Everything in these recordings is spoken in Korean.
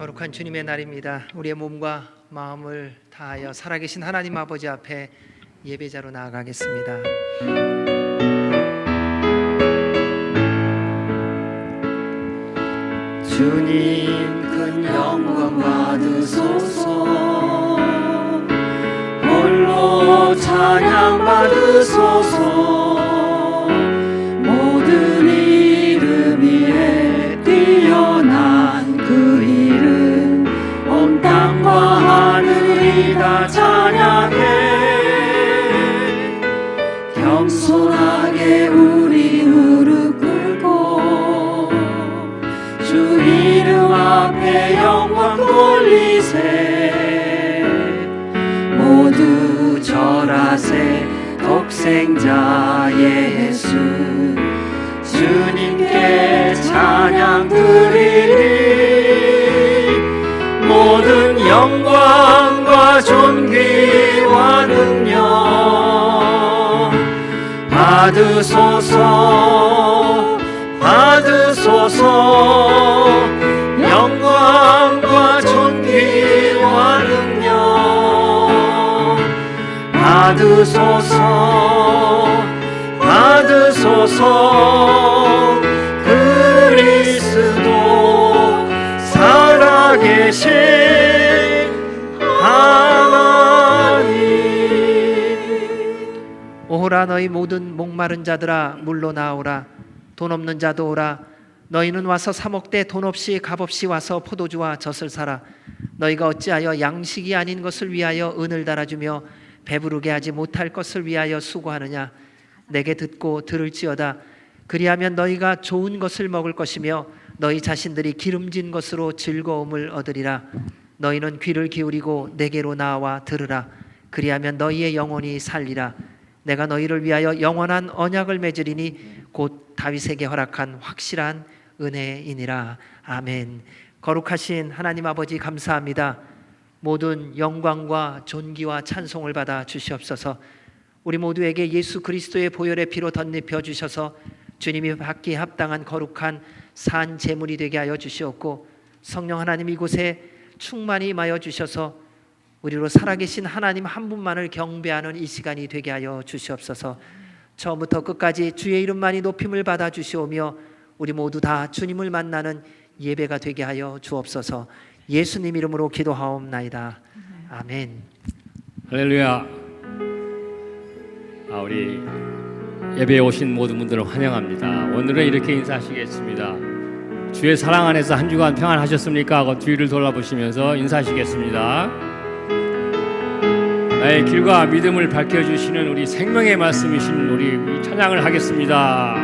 거룩한 주님의 날입니다. 우리의 몸과 마음을 다하여 살아계신 하나님 아버지 앞에 예배자로 나아가겠습니다. 주님 큰 영광 받으소서, 홀로 찬양 받으소서. 모든 이름 위에 뛰어난 그 이름, 온 땅과 하늘이 다 찬양해. 겸손하게 우리 무릎 꿇고 주 이름 앞에 영광 돌리세. 모두 절하세. 독생자 예수 주님께 찬양 드리리. 모든 영광과 존귀와 능력 받으소서, 받으소서. 영광과 존귀와 능력 받으소서, 받으소서. 그리스도 살아계신 하나님. 오호라 너희 모든 목마른 자들아 물로 나오라. 돈 없는 자도 오라. 너희는 와서 사 먹되 돈 없이 값 없이 와서 포도주와 젖을 사라. 너희가 어찌하여 양식이 아닌 것을 위하여 은을 달아주며 배부르게 하지 못할 것을 위하여 수고하느냐. 내게 듣고 들을지어다. 그리하면 너희가 좋은 것을 먹을 것이며 너희 자신들이 기름진 것으로 즐거움을 얻으리라. 너희는 귀를 기울이고 내게로 나와 들으라. 그리하면 너희의 영혼이 살리라. 내가 너희를 위하여 영원한 언약을 맺으리니 곧 다윗에게 허락한 확실한 은혜이니라. 아멘. 거룩하신 하나님 아버지 감사합니다. 모든 영광과 존귀와 찬송을 받아 주시옵소서. 우리 모두에게 예수 그리스도의 보혈의 피로 덧입혀 주셔서 주님이 받기 합당한 거룩한 산 제물이 되게 하여 주시옵고, 성령 하나님 이곳에 충만히 임하여 주셔서 우리로 살아계신 하나님 한 분만을 경배하는 이 시간이 되게 하여 주시옵소서. 처음부터 끝까지 주의 이름만이 높임을 받아 주시오며 우리 모두 다 주님을 만나는 예배가 되게 하여 주옵소서. 예수님 이름으로 기도하옵나이다. 아멘. 할렐루야. 우리 예배에 오신 모든 분들을 환영합니다. 오늘은 이렇게 인사하시겠습니다. 주의 사랑 안에서 한 주간 평안하셨습니까? 하고 뒤를 돌아보시면서 인사하시겠습니다. 나의 길과 믿음을 밝혀주시는 우리 생명의 말씀이신 우리 찬양을 하겠습니다.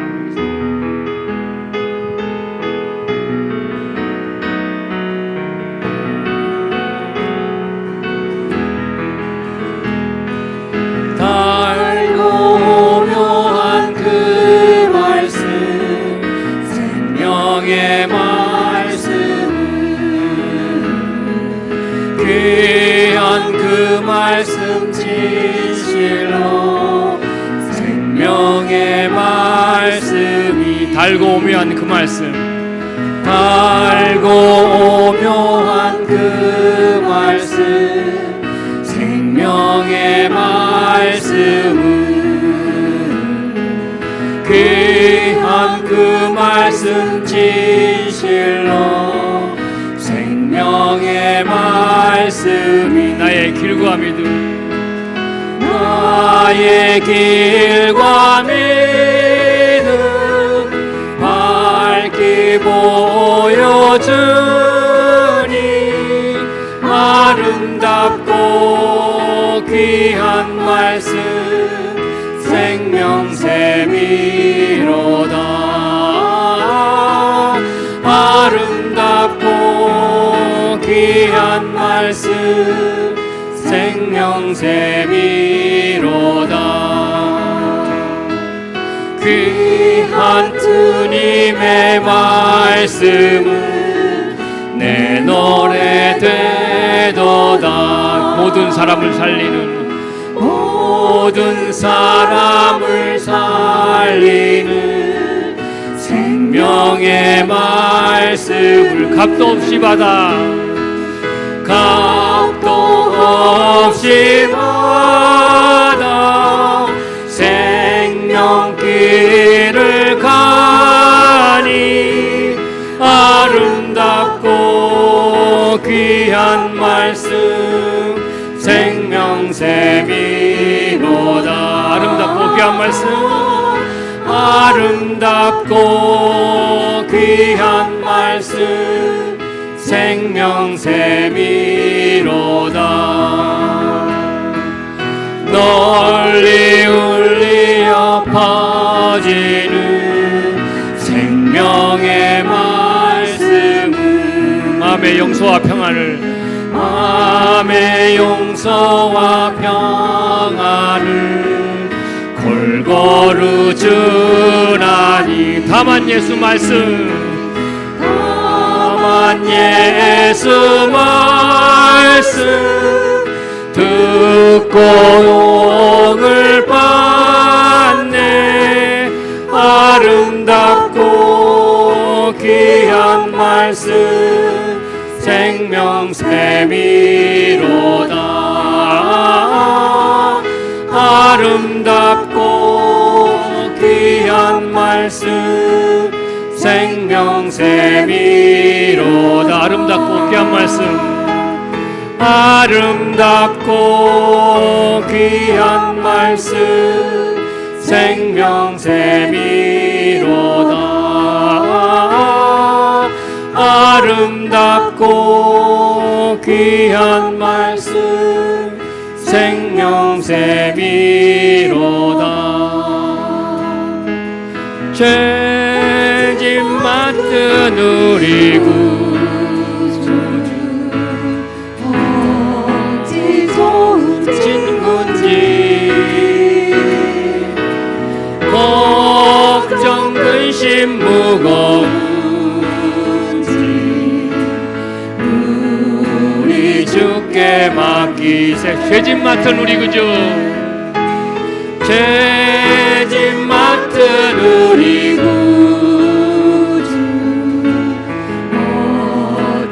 달고 묘한 그 말씀, 생명의 말씀, 귀한 그 말씀 진실로. 생명의 말씀이 달고 오묘한 그 말씀, 달고 오묘한 그 말씀, 생명의 말씀은 귀한 그 말씀 진실로. 생명의 말씀이 나의 길과 믿음, 나의 길과 믿음 밝히 보여주니. 아름답고 귀한 말씀 생명샘이로다. 아름답고 귀한 말씀 생명샘이로다. 귀한 주님의 말씀은 내 노래 되도다. 모든 사람을 살리는, 모든 사람을 살리는 생명의 말씀을 값도 없이 받아 값도 없이 받아 생명길을 가니 아름답고 귀한 말씀 생명샘이로다. 아름답고 귀한 말씀, 아름답고 귀한 말씀 생명샘이로다. 널리 울리어 퍼지는 생명의 말씀은 마음의 용서와 평안을 마음의 용서와 평안을 골고루 주나니. 다만 예수 말씀, 다만 예수 말씀 듣고 용을 받네. 아름답고 귀한 말씀 생명샘이로다. 아름답고 귀한 말씀 생명샘이로다. 아름답고 귀한 말씀, 아름답고 귀한 말씀 생명샘이로다. 아름답고 귀한 말씀 생명샘이로다. 죄짐 맡은 우리 구주주 어찌 좋은 친구인지 걱정 근심 무거운지 우리 주께 맡기세. 죄짐 맡은 우리 구주, 죄짐 맡은 우리 구주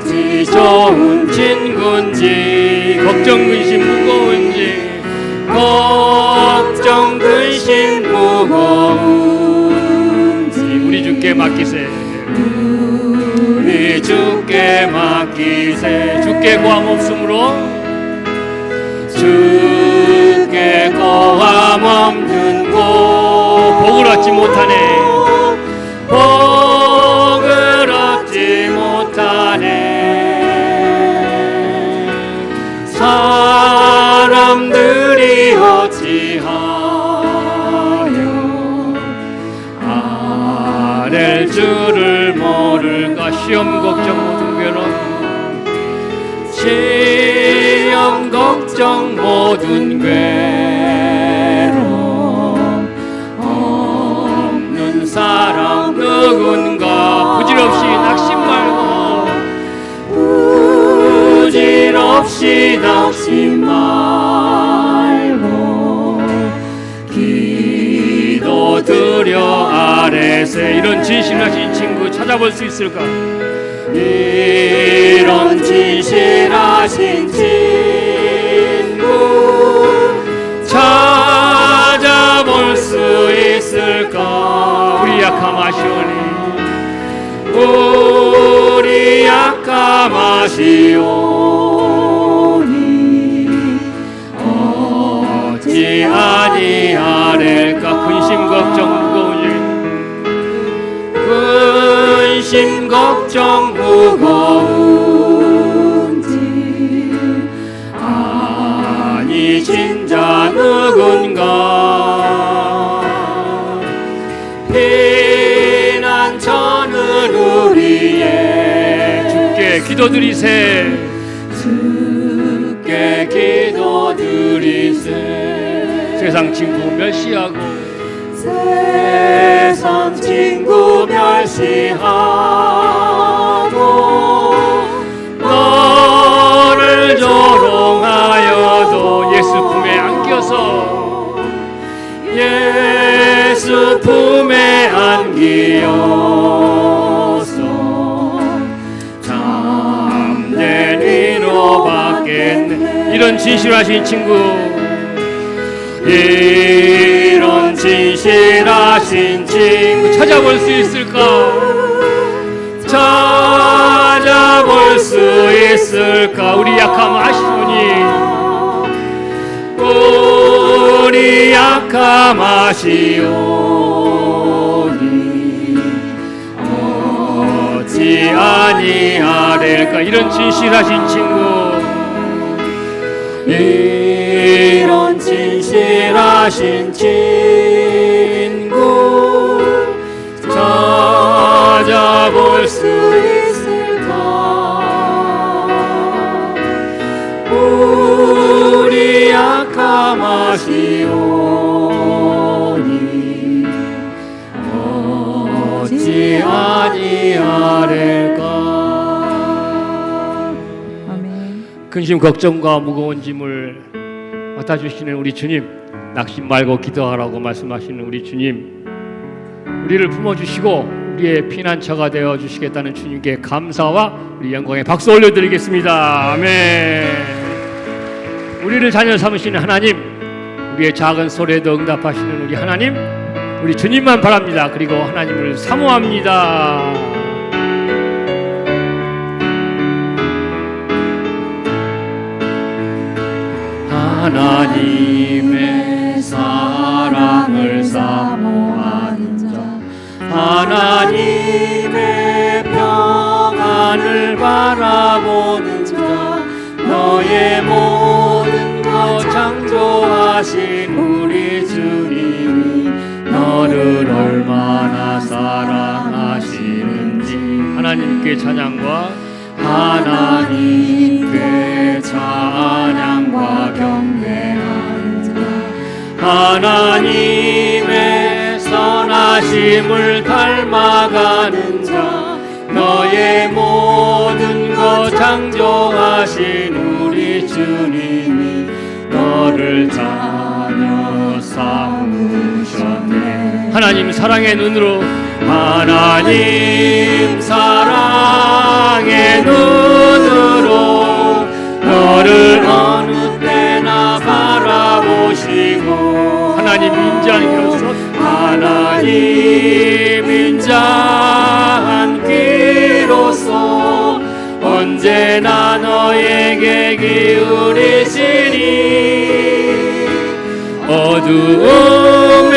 어찌 좋은 친구인지 걱정 근심 무거운지 걱정 근심 무거운지 우리 주께 맡기세. 우리 주께 맡기세. 주께 고함 없으므로 주께 고함 없는 곳 복을 얻지 못하네. 복을 얻지 못하네. 사람들이 어찌하여 아랠 줄을 모를까. 시험 걱정 모든 괴로움, 시험 걱정 모든 괴로움 없는 사람 누군가. 부질없이 낙심 말고 부질없이 낙심 말고 기도드려 아래세. 이런 진실하신 친구 찾아볼 수 있을까? 이런 진실하신 친구 찾아볼 수 있을까. 우리 약함 아시오니 우리 약함 아시오니 어찌 아니하릴까. 근심 걱정 무거운 일, 근심 걱정 무거운지 아니 진짜 누군가. 피난처는 우리의 주께 기도드리세. 주께 기도드리세. 세상 친구 멸시하고 세상 친구 멸시하고 너를 조롱하여도 예수 품에 안겨서 예수 품에 안기어서 참된 위로 이런 진실하신 친구, 이런 진실하신 친구 찾아볼 수 있을까? 찾아볼 수 있을까? 우리 약함 아시오니, 우리 약함 아시오니 어찌 아니하릴까? 이런 진실하신 친구, 이런 진실하신 친구 찾아볼 수 있을까? 우리 약함 아시오니 어찌 아니하릴까? 근심 걱정과 무거운 짐을 맡아주시는 우리 주님, 낙심 말고 기도하라고 말씀하시는 우리 주님, 우리를 품어주시고 우리의 피난처가 되어주시겠다는 주님께 감사와 우리 영광의 박수 올려드리겠습니다. 아멘. 우리를 자녀 삼으시는 하나님, 우리의 작은 소리에도 응답하시는 우리 하나님, 우리 주님만 바랍니다. 그리고 하나님을 사모합니다. 하나님의 사랑을 사모하는 자, 하나님의 평안을 바라보는 자, 너의 모든 것 창조하신 우리 주님이 너를 얼마나 사랑하시는지 하나님께 찬양과 하나님께 찬양과 경배하는 자, 하나님의 선하심을 닮아가는 자, 너의 모든 것 창조하신 우리 주님이 너를 자녀 삼으셨네. 하나님 사랑의 눈으로, 하나님 사랑의 눈으로 너를 어느 때나 바라보시고, 하나님 인자한 귀로서, 하나님 인자한 귀로서 언제나 너에게 기울이시니 어두움에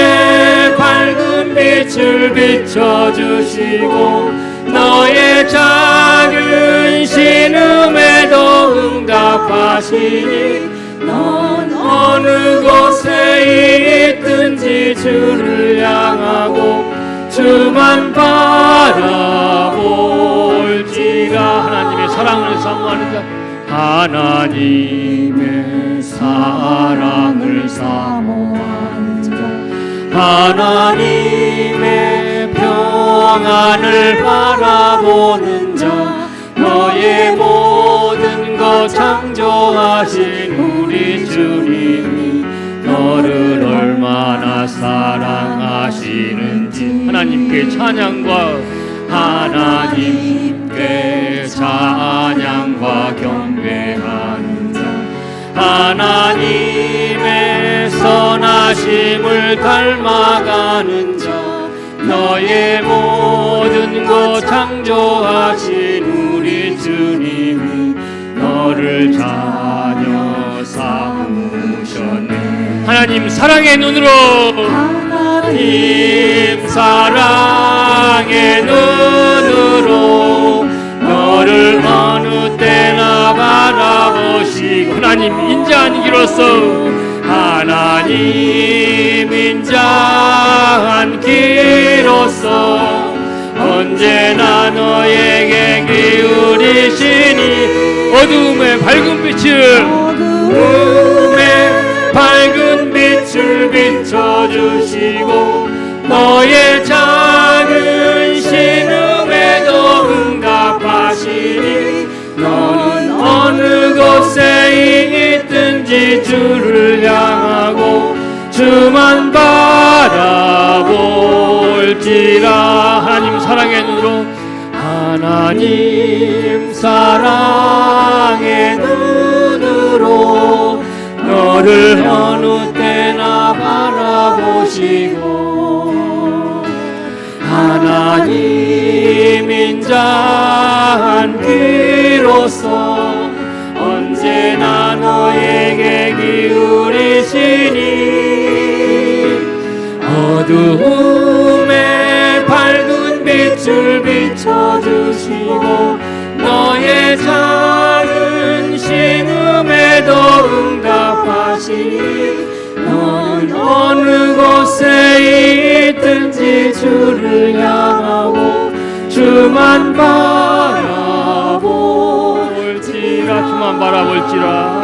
밝은 빛을 비춰주시고 너의 작은 신음에도 응답하시니 넌 어느 곳에 있든지 주를 향하고 주만 바라볼지라. 하나님의 사랑을 사모하는 자, 하나님의 사랑을 사모하는 자, 하나님의 평안을 바라보는 자, 너의 모든 것 창조하신 우리 주님이 너를 얼마나 사랑하시는지 하나님께 찬양과 하나님께 찬양과 경배하는 자, 하나님의 선하심을 닮아가는 자, 너의 모든 것 창조하신 우리 주님이 너를 자녀 삼으셨네. 하나님 사랑의 눈으로, 하나님 사랑의 눈으로 너를 어느 때나 바라보시고, 하나님 인자한 귀로서, 하나님 인자한 귀로서 언제나 너에게 기울이시니 어두움의 밝은 빛을, 어두움의 밝은 빛을 비춰주시고 너의 작은 신음에도 응답하시니 너는 어느 곳에 있든지 주를 향하고 주만 바라볼지라. 하나님 사랑의 눈으로, 하나님 사랑의 눈으로 너를 어느 때나 바라보시고 하나님 인자한 귀로서 언제나 너에게 기울이시니 어두움에 밝은 빛을 비춰주시고 너의 작은 신음에도 응답하시니 너는 어느 곳에 있든지 주를 향하고 주만 바라볼지라 주만 바라볼지라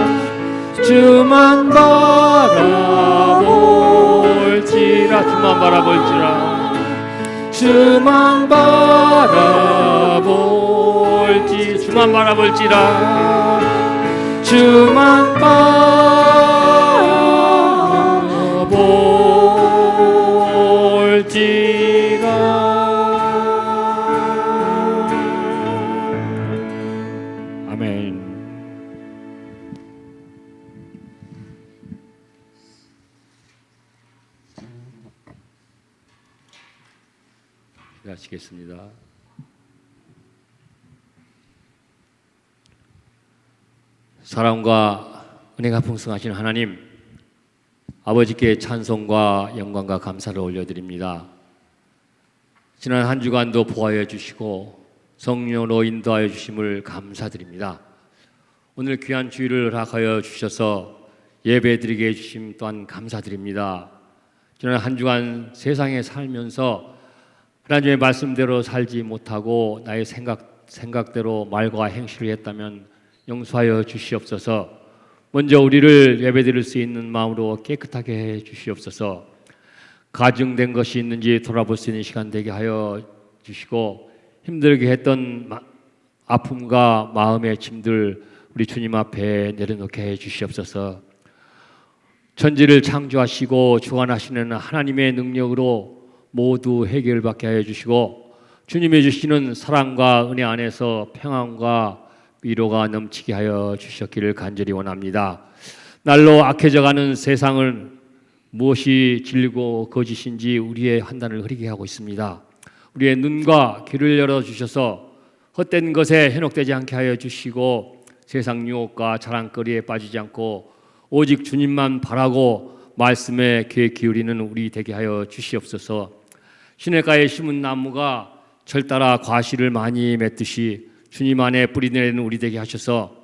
주만 바라볼지라 주만 바라볼지라 주만 바라볼지 주만 바라볼지라 주만 바라볼지라. 아멘. 기도하시겠습니다. 사랑과 은혜가 풍성하신 하나님, 아버지께 찬송과 영광과 감사를 올려드립니다. 지난 한 주간도 보호하여 주시고 성령으로 인도하여 주심을 감사드립니다. 오늘 귀한 주일을 허락하여 주셔서 예배드리게 해주심 또한 감사드립니다. 지난 한 주간 세상에 살면서 하나님의 말씀대로 살지 못하고 나의 생각대로 말과 행실을 했다면 용서하여 주시옵소서. 먼저 우리를 예배드릴 수 있는 마음으로 깨끗하게 해 주시옵소서. 가증된 것이 있는지 돌아볼 수 있는 시간 되게 하여 주시고 힘들게 했던 아픔과 마음의 짐들 우리 주님 앞에 내려놓게 해 주시옵소서. 천지를 창조하시고 주관하시는 하나님의 능력으로 모두 해결받게 하여 주시고 주님이 주시는 사랑과 은혜 안에서 평안과 위로가 넘치게 하여 주셨기를 간절히 원합니다. 날로 악해져가는 세상을 무엇이 진리고 거짓인지 우리의 판단을 흐리게 하고 있습니다. 우리의 눈과 귀를 열어주셔서 헛된 것에 현혹되지 않게 하여 주시고 세상 유혹과 자랑거리에 빠지지 않고 오직 주님만 바라고 말씀에 귀 기울이는 우리 되게 하여 주시옵소서. 시냇가에 심은 나무가 철따라 과실을 많이 맺듯이 주님 안에 뿌리내리는 우리 되게 하셔서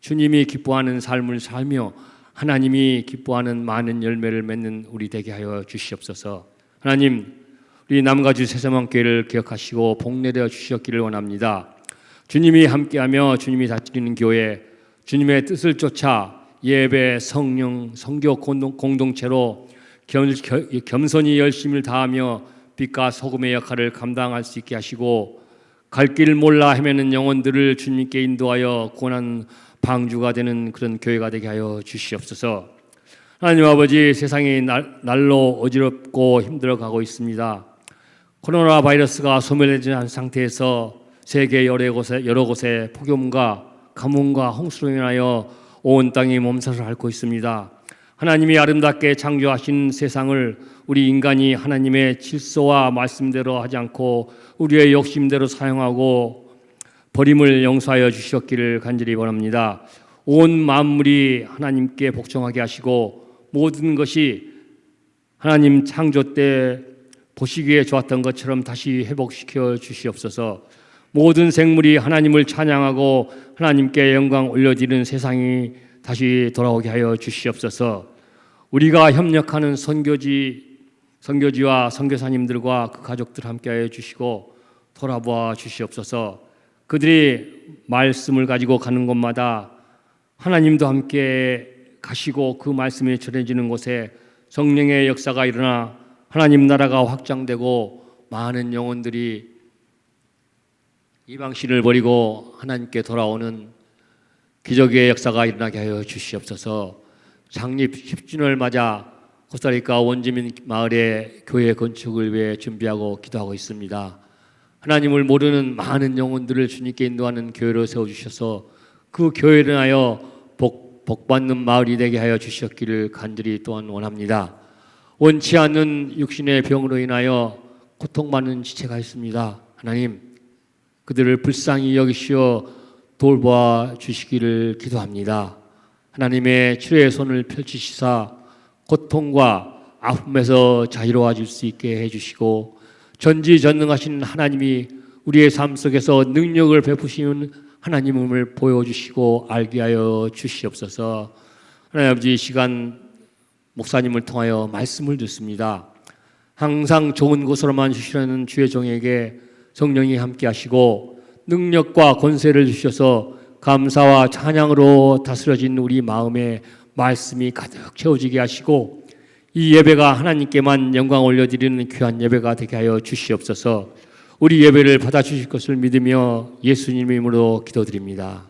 주님이 기뻐하는 삶을 살며 하나님이 기뻐하는 많은 열매를 맺는 우리 되게 하여 주시옵소서. 하나님, 우리 남가주 새서만교회를 기억하시고 복내려 주셨기를 원합니다. 주님이 함께하며 주님이 다스리는 교회, 주님의 뜻을 쫓아 예배, 성령, 성교 공동체로 겸손히 열심을 다하며 빛과 소금의 역할을 감당할 수 있게 하시고 갈 길 몰라 헤매는 영혼들을 주님께 인도하여 구원하는 방주가 되는 그런 교회가 되게 하여 주시옵소서. 하나님 아버지, 세상이 날로 어지럽고 힘들어가고 있습니다. 코로나 바이러스가 소멸되지 않은 상태에서 세계 여러 곳에 폭염과 가뭄과 홍수로 인하여 온 땅이 몸살을 앓고 있습니다. 하나님이 아름답게 창조하신 세상을 우리 인간이 하나님의 질서와 말씀대로 하지 않고 우리의 욕심대로 사용하고 버림을 용서하여 주셨기를 간절히 원합니다. 온 만물이 하나님께 복종하게 하시고 모든 것이 하나님 창조 때 보시기에 좋았던 것처럼 다시 회복시켜 주시옵소서. 모든 생물이 하나님을 찬양하고 하나님께 영광 올려드리는 세상이 다시 돌아오게 하여 주시옵소서. 우리가 협력하는 선교지와 선교사님들과 그 가족들 함께하여 주시고 돌아보아 주시옵소서. 그들이 말씀을 가지고 가는 곳마다 하나님도 함께 가시고 그 말씀이 전해지는 곳에 성령의 역사가 일어나 하나님 나라가 확장되고 많은 영혼들이 이방신을 버리고 하나님께 돌아오는 기적의 역사가 일어나게 하여 주시옵소서. 창립 10주년을 맞아 코스타리카 원주민 마을의 교회 건축을 위해 준비하고 기도하고 있습니다. 하나님을 모르는 많은 영혼들을 주님께 인도하는 교회로 세워주셔서 그 교회를 하여 복받는 마을이 되게 하여 주셨기를 간절히 또한 원합니다. 원치 않는 육신의 병으로 인하여 고통받는 지체가 있습니다. 하나님, 그들을 불쌍히 여기시어 돌보아 주시기를 기도합니다. 하나님의 치료의 손을 펼치시사 고통과 아픔에서 자유로워질 수 있게 해주시고, 전지전능하신 하나님이 우리의 삶 속에서 능력을 베푸시는 하나님을 보여주시고 알게 하여 주시옵소서. 하나님 아버지, 이 시간 목사님을 통하여 말씀을 듣습니다. 항상 좋은 곳으로만 주시려는 주의 종에게 성령이 함께 하시고 능력과 권세를 주셔서 감사와 찬양으로 다스려진 우리 마음에 말씀이 가득 채워지게 하시고, 이 예배가 하나님께만 영광 올려드리는 귀한 예배가 되게 하여 주시옵소서. 우리 예배를 받아주실 것을 믿으며 예수님 이름으로 기도드립니다.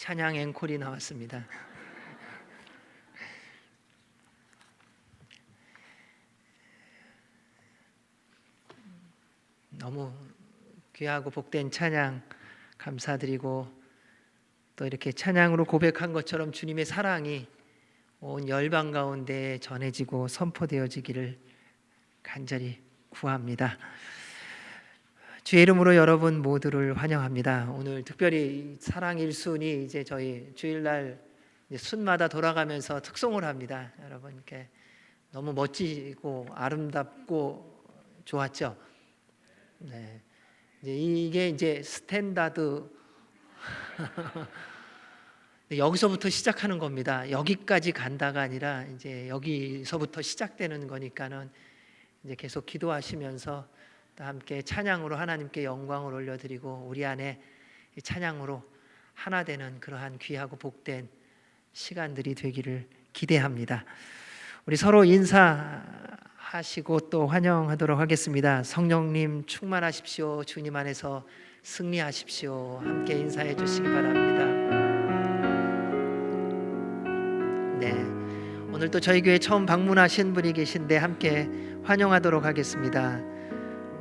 찬양 앵콜이 나왔습니다. 너무 귀하고 복된 찬양 감사드리고, 또 이렇게 찬양으로 고백한 것처럼 주님의 사랑이 온 열방 가운데 전해지고 선포되어지기를 간절히 구합니다. 주의 이름으로 여러분 모두를 환영합니다. 오늘 특별히 사랑 일순이 이제 저희 주일날 이제 순마다 돌아가면서 특송을 합니다. 여러분 이렇게 너무 멋지고 아름답고 좋았죠. 네, 이게 이제 스탠다드 여기서부터 시작하는 겁니다. 여기까지 간다가 아니라 이제 여기서부터 시작되는 거니까는 이제 계속 기도하시면서 또 함께 찬양으로 하나님께 영광을 올려드리고 우리 안에 이 찬양으로 하나 되는 그러한 귀하고 복된 시간들이 되기를 기대합니다. 우리 서로 인사하시고 또 환영하도록 하겠습니다. 성령님 충만하십시오. 주님 안에서 승리하십시오. 함께 인사해 주시기 바랍니다. 네, 오늘 또 저희 교회 처음 방문하신 분이 계신데 함께 환영하도록 하겠습니다.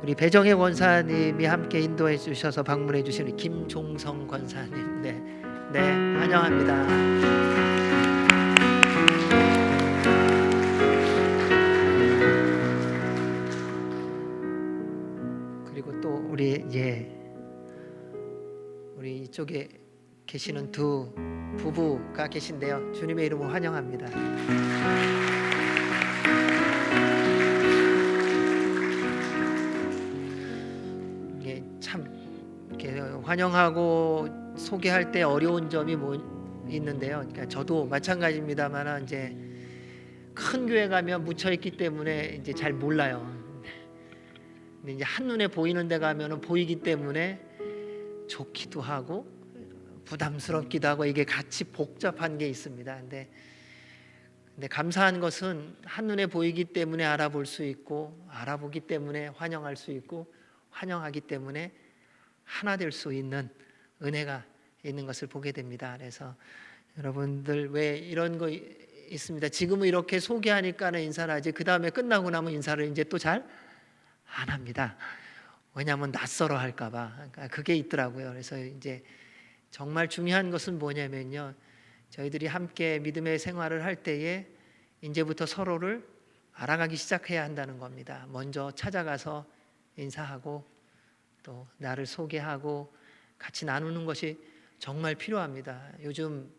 우리 배정혜 권사님이 함께 인도해 주셔서 방문해 주신 김종성 권사님, 네, 환영합니다. 그리고 또 우리 이쪽에 계시는 두 부부가 계신데요. 주님의 이름으로 환영합니다. 참 이렇게 환영하고 소개할 때 어려운 점이 있는데요. 그러니까 저도 마찬가지입니다만 이제 큰 교회 가면 묻혀 있기 때문에 이제 잘 몰라요. 근데 이제 한눈에 보이는 데 가면은 보이기 때문에 좋기도 하고 부담스럽기도 하고 이게 같이 복잡한 게 있습니다. 근데 감사한 것은 한눈에 보이기 때문에 알아볼 수 있고, 알아보기 때문에 환영할 수 있고, 환영하기 때문에 하나 될 수 있는 은혜가 있는 것을 보게 됩니다. 그래서 여러분들 왜 이런 거 있습니다. 지금은 이렇게 소개하니까는 인사를 하지 그 다음에 끝나고 나면 인사를 이제 또 잘 안 합니다. 왜냐하면 낯설어 할까봐. 그러니까 그게 있더라고요. 그래서 이제 정말 중요한 것은 뭐냐면요, 저희들이 함께 믿음의 생활을 할 때에 이제부터 서로를 알아가기 시작해야 한다는 겁니다. 먼저 찾아가서 인사하고 또 나를 소개하고 같이 나누는 것이 정말 필요합니다. 요즘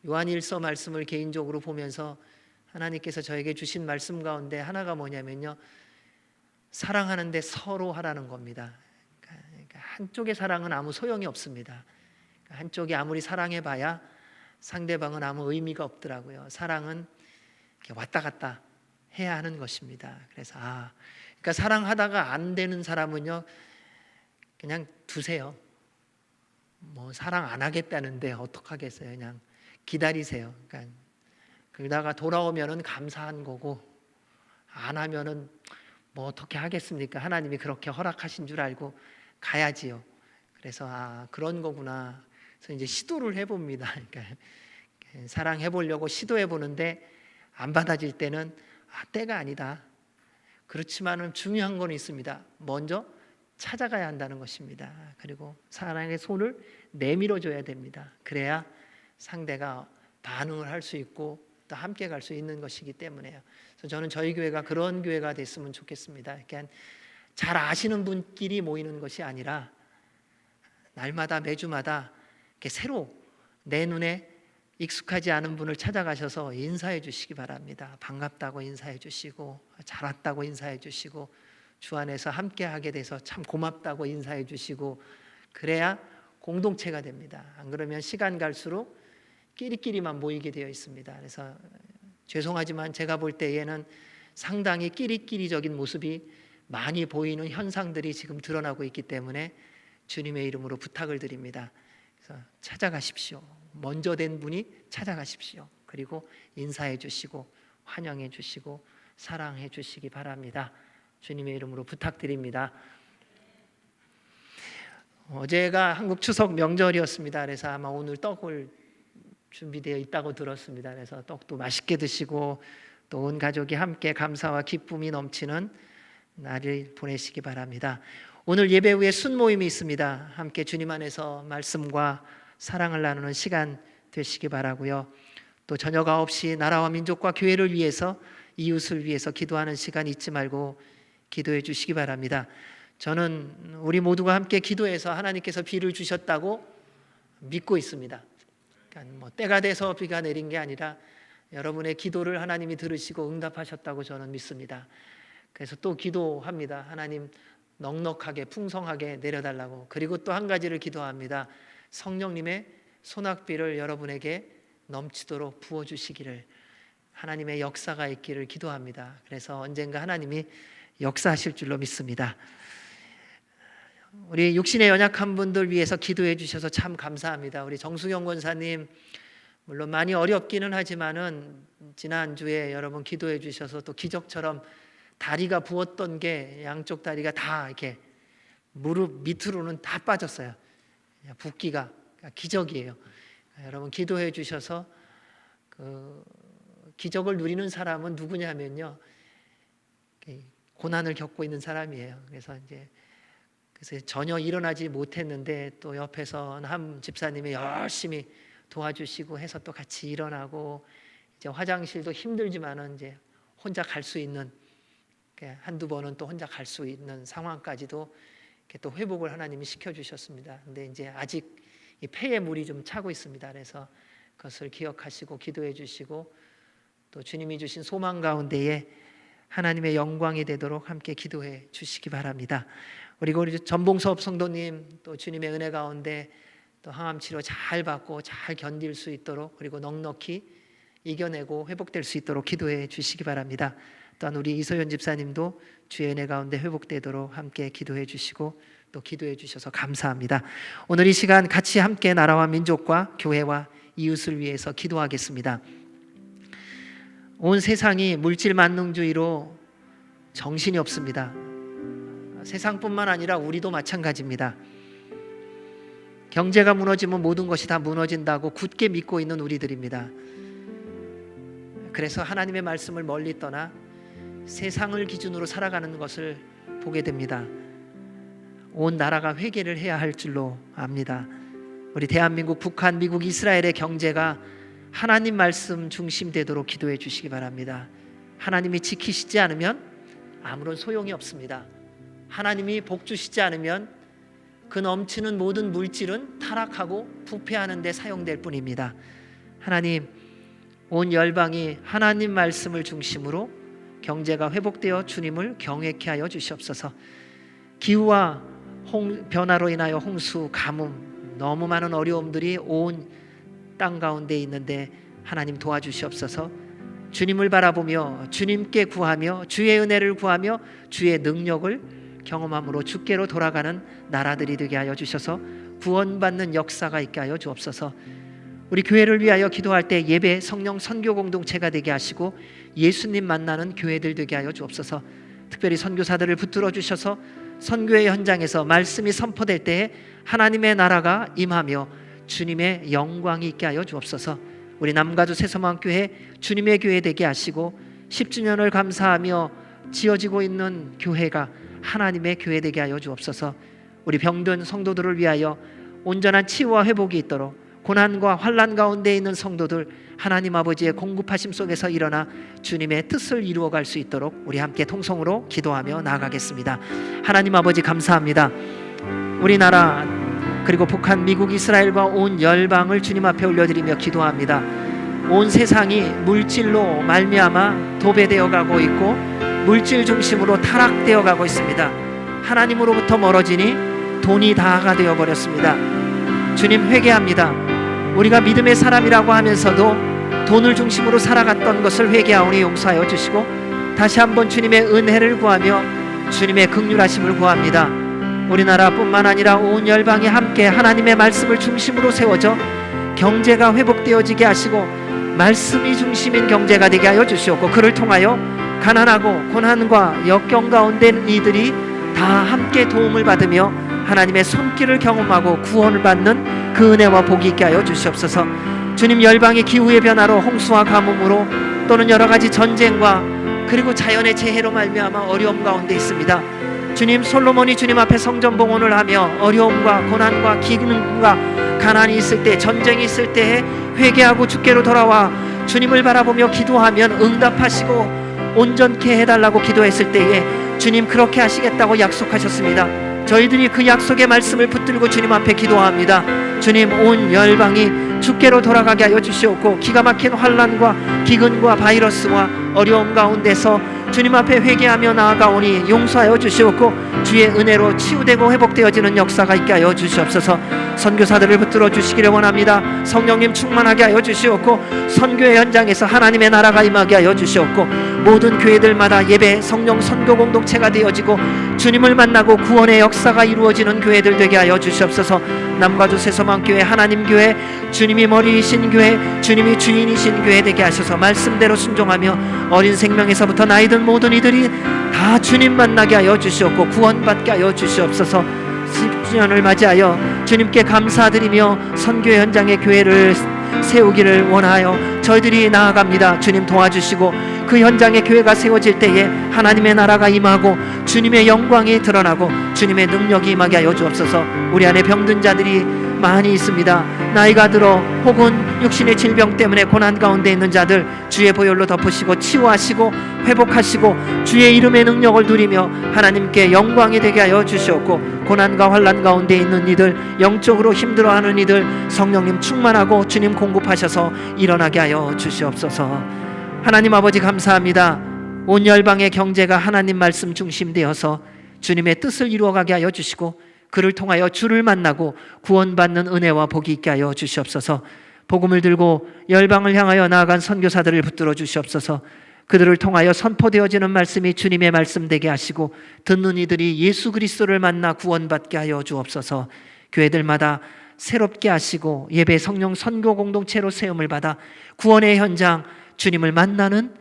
요한일서 말씀을 개인적으로 보면서 하나님께서 저에게 주신 말씀 가운데 하나가 뭐냐면요, 사랑하는데 서로 하라는 겁니다. 그러니까 한쪽의 사랑은 아무 소용이 없습니다. 한쪽이 아무리 사랑해봐야 상대방은 아무 의미가 없더라고요. 사랑은 이렇게 왔다 갔다 해야 하는 것입니다. 그래서 그러니까 사랑하다가 안 되는 사람은요, 그냥 두세요. 뭐 사랑 안 하겠다는데 어떡하겠어요. 그냥 기다리세요. 그러니까 그러다가 돌아오면은 감사한 거고, 안 하면은 뭐 어떻게 하겠습니까? 하나님이 그렇게 허락하신 줄 알고 가야지요. 그래서 그런 거구나. 그래서 이제 시도를 해봅니다. 그러니까 사랑해 보려고 시도해 보는데 안 받아질 때는 때가 아니다. 그렇지만은 중요한 건 있습니다. 먼저 찾아가야 한다는 것입니다. 그리고 사랑의 손을 내밀어 줘야 됩니다. 그래야 상대가 반응을 할 수 있고 또 함께 갈 수 있는 것이기 때문에요. 그래서 저는 저희 교회가 그런 교회가 됐으면 좋겠습니다. 그러니까 잘 아시는 분끼리 모이는 것이 아니라 날마다 매주마다 이렇게 새로 내 눈에 익숙하지 않은 분을 찾아가셔서 인사해 주시기 바랍니다. 반갑다고 인사해 주시고, 잘 왔다고 인사해 주시고, 주 안에서 함께하게 돼서 참 고맙다고 인사해 주시고, 그래야 공동체가 됩니다. 안 그러면 시간 갈수록 끼리끼리만 모이게 되어 있습니다. 그래서 죄송하지만 제가 볼 때에는 상당히 끼리끼리적인 모습이 많이 보이는 현상들이 지금 드러나고 있기 때문에 주님의 이름으로 부탁을 드립니다. 그래서 찾아가십시오. 먼저 된 분이 찾아가십시오. 그리고 인사해 주시고 환영해 주시고 사랑해 주시기 바랍니다. 주님의 이름으로 부탁드립니다. 어제가 한국 추석 명절이었습니다. 그래서 아마 오늘 떡을 준비되어 있다고 들었습니다. 그래서 떡도 맛있게 드시고 또 온 가족이 함께 감사와 기쁨이 넘치는 날을 보내시기 바랍니다. 오늘 예배 후에 순모임이 있습니다. 함께 주님 안에서 말씀과 사랑을 나누는 시간 되시기 바라고요. 또 저녁 9시 나라와 민족과 교회를 위해서, 이웃을 위해서 기도하는 시간 잊지 말고 기도해 주시기 바랍니다. 저는 우리 모두가 함께 기도해서 하나님께서 비를 주셨다고 믿고 있습니다. 그러니까 뭐 때가 돼서 비가 내린 게 아니라 여러분의 기도를 하나님이 들으시고 응답하셨다고 저는 믿습니다. 그래서 또 기도합니다. 하나님 넉넉하게 풍성하게 내려달라고. 그리고 또 한 가지를 기도합니다. 성령님의 소낙비를 여러분에게 넘치도록 부어주시기를, 하나님의 역사가 있기를 기도합니다. 그래서 언젠가 하나님이 역사하실 줄로 믿습니다. 우리 육신의 연약한 분들 위해서 기도해 주셔서 참 감사합니다. 우리 정수경 권사님 물론 많이 어렵기는 하지만은 지난주에 여러분 기도해 주셔서 또 기적처럼 다리가 부었던 게 양쪽 다리가 다 이렇게 무릎 밑으로는 다 빠졌어요. 붓기가 기적이에요. 여러분 기도해 주셔서 그 기적을 누리는 사람은 누구냐면요, 고난을 겪고 있는 사람이에요. 그래서 전혀 일어나지 못했는데 또 옆에서 한 집사님이 열심히 도와주시고 해서 또 같이 일어나고, 이제 화장실도 힘들지만은 이제 혼자 갈 수 있는, 한두 번은 또 혼자 갈 수 있는 상황까지도 이렇게 또 회복을 하나님이 시켜주셨습니다. 근데 이제 아직 이 폐에 물이 좀 차고 있습니다. 그래서 그것을 기억하시고 기도해 주시고 또 주님이 주신 소망 가운데에 하나님의 영광이 되도록 함께 기도해 주시기 바랍니다. 그리고 우리 전봉섭 성도님 또 주님의 은혜 가운데 또 항암 치료 잘 받고 잘 견딜 수 있도록, 그리고 넉넉히 이겨내고 회복될 수 있도록 기도해 주시기 바랍니다. 또한 우리 이소연 집사님도 주의 은혜 가운데 회복되도록 함께 기도해 주시고 또 기도해 주셔서 감사합니다. 오늘 이 시간 같이 함께 나라와 민족과 교회와 이웃을 위해서 기도하겠습니다. 온 세상이 물질 만능주의로 정신이 없습니다. 세상뿐만 아니라 우리도 마찬가지입니다. 경제가 무너지면 모든 것이 다 무너진다고 굳게 믿고 있는 우리들입니다. 그래서 하나님의 말씀을 멀리 떠나 세상을 기준으로 살아가는 것을 보게 됩니다. 온 나라가 회개를 해야 할 줄로 압니다. 우리 대한민국, 북한, 미국, 이스라엘의 경제가 하나님 말씀 중심되도록 기도해 주시기 바랍니다. 하나님이 지키시지 않으면 아무런 소용이 없습니다. 하나님이 복 주시지 않으면 그 넘치는 모든 물질은 타락하고 부패하는 데 사용될 뿐입니다. 하나님, 온 열방이 하나님 말씀을 중심으로 경제가 회복되어 주님을 경외케 하여 주시옵소서. 기후와 변화로 인하여 홍수, 가뭄, 너무 많은 어려움들이 온 땅 가운데 있는데 하나님 도와주시옵소서. 주님을 바라보며 주님께 구하며 주의 은혜를 구하며 주의 능력을 경험함으로 주께로 돌아가는 나라들이 되게 하여 주셔서 구원받는 역사가 있게 하여 주옵소서. 우리 교회를 위하여 기도할 때 예배, 성령, 선교 공동체가 되게 하시고 예수님 만나는 교회들 되게 하여 주옵소서. 특별히 선교사들을 붙들어 주셔서 선교의 현장에서 말씀이 선포될 때에 하나님의 나라가 임하며 주님의 영광이 있게 하여 주옵소서. 우리 남가주 새서망교회 주님의 교회 되게 하시고 10주년을 감사하며 지어지고 있는 교회가 하나님의 교회 되게 하여 주옵소서. 우리 병든 성도들을 위하여 온전한 치유와 회복이 있도록, 고난과 환난 가운데 있는 성도들 하나님 아버지의 공급하심 속에서 일어나 주님의 뜻을 이루어갈 수 있도록 우리 함께 통성으로 기도하며 나아가겠습니다. 하나님 아버지 감사합니다. 우리나라 그리고 북한, 미국, 이스라엘과 온 열방을 주님 앞에 올려드리며 기도합니다. 온 세상이 물질로 말미암아 도배되어 가고 있고 물질 중심으로 타락되어 가고 있습니다. 하나님으로부터 멀어지니 돈이 다가 되어 버렸습니다. 주님 회개합니다. 우리가 믿음의 사람이라고 하면서도 돈을 중심으로 살아갔던 것을 회개하오니 용서하여 주시고 다시 한번 주님의 은혜를 구하며 주님의 긍휼하심을 구합니다. 우리나라뿐만 아니라 온 열방이 함께 하나님의 말씀을 중심으로 세워져 경제가 회복되어지게 하시고 말씀이 중심인 경제가 되게 하여 주시옵고, 그를 통하여 가난하고 고난과 역경 가운데 있는 이들이 다 함께 도움을 받으며 하나님의 손길을 경험하고 구원을 받는 그 은혜와 복이 있게 하여 주시옵소서. 주님, 열방의 기후의 변화로 홍수와 가뭄으로 또는 여러 가지 전쟁과 그리고 자연의 재해로 말미암아 어려움 가운데 있습니다. 주님, 솔로몬이 주님 앞에 성전 봉헌을 하며 어려움과 고난과 기근과 가난이 있을 때, 전쟁이 있을 때에 회개하고 주께로 돌아와 주님을 바라보며 기도하면 응답하시고 온전케 해달라고 기도했을 때에 주님 그렇게 하시겠다고 약속하셨습니다. 저희들이 그 약속의 말씀을 붙들고 주님 앞에 기도합니다. 주님, 온 열방이 주께로 돌아가게 하여 주시옵고 기가 막힌 환난과 기근과 바이러스와 어려움 가운데서 주님 앞에 회개하며 나아가오니 용서하여 주시옵고 주의 은혜로 치유되고 회복되어지는 역사가 있게 하여 주시옵소서. 선교사들을 붙들어 주시기를 원합니다. 성령님 충만하게 하여 주시옵고 선교의 현장에서 하나님의 나라가 임하게 하여 주시옵고 모든 교회들마다 예배, 성령, 선교 공동체가 되어지고 주님을 만나고 구원의 역사가 이루어지는 교회들 되게 하여 주시옵소서. 남과주 새소망교회, 하나님교회, 주님이 머리이신 교회, 주님이 주인이신 교회 되게 하셔서 말씀대로 순종하며 어린 생명에서부터 나이 든 모든 이들이 다 주님 만나게 하여 주시옵고 구원받게 하여 주시옵소서. 10주년을 맞이하여 주님께 감사드리며 선교 현장의 교회를 세우기를 원하여 저희들이 나아갑니다. 주님 도와주시고 그 현장에 교회가 세워질 때에 하나님의 나라가 임하고 주님의 영광이 드러나고 주님의 능력이 임하게 하여 주옵소서. 우리 안에 병든 자들이 많이 있습니다. 나이가 들어 혹은 육신의 질병 때문에 고난 가운데 있는 자들 주의 보혈로 덮으시고 치유하시고 회복하시고 주의 이름의 능력을 누리며 하나님께 영광이 되게 하여 주시옵고 고난과 환난 가운데 있는 이들, 영적으로 힘들어하는 이들 성령님 충만하고 주님 공급하셔서 일어나게 하여 주시옵소서. 하나님 아버지 감사합니다. 온 열방의 경제가 하나님 말씀 중심되어서 주님의 뜻을 이루어가게 하여 주시고 그를 통하여 주를 만나고 구원받는 은혜와 복이 있게 하여 주시옵소서. 복음을 들고 열방을 향하여 나아간 선교사들을 붙들어 주시옵소서. 그들을 통하여 선포되어지는 말씀이 주님의 말씀 되게 하시고 듣는 이들이 예수 그리스도를 만나 구원받게 하여 주옵소서. 교회들마다 새롭게 하시고 예배, 성령, 선교 공동체로 세움을 받아 구원의 현장, 주님을 만나는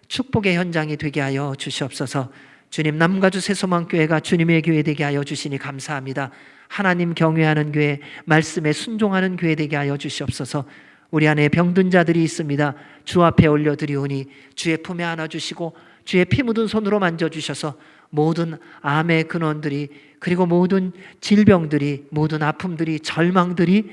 축복의 현장이 되게 하여 주시옵소서. 주님, 남과주 새소망교회가 주님의 교회 되게 하여 주시니 감사합니다. 하나님 경외하는 교회, 말씀에 순종하는 교회 되게 하여 주시옵소서. 우리 안에 병든 자들이 있습니다. 주 앞에 올려드리오니 주의 품에 안아주시고 주의 피 묻은 손으로 만져주셔서 모든 암의 근원들이 그리고 모든 질병들이 모든 아픔들이 절망들이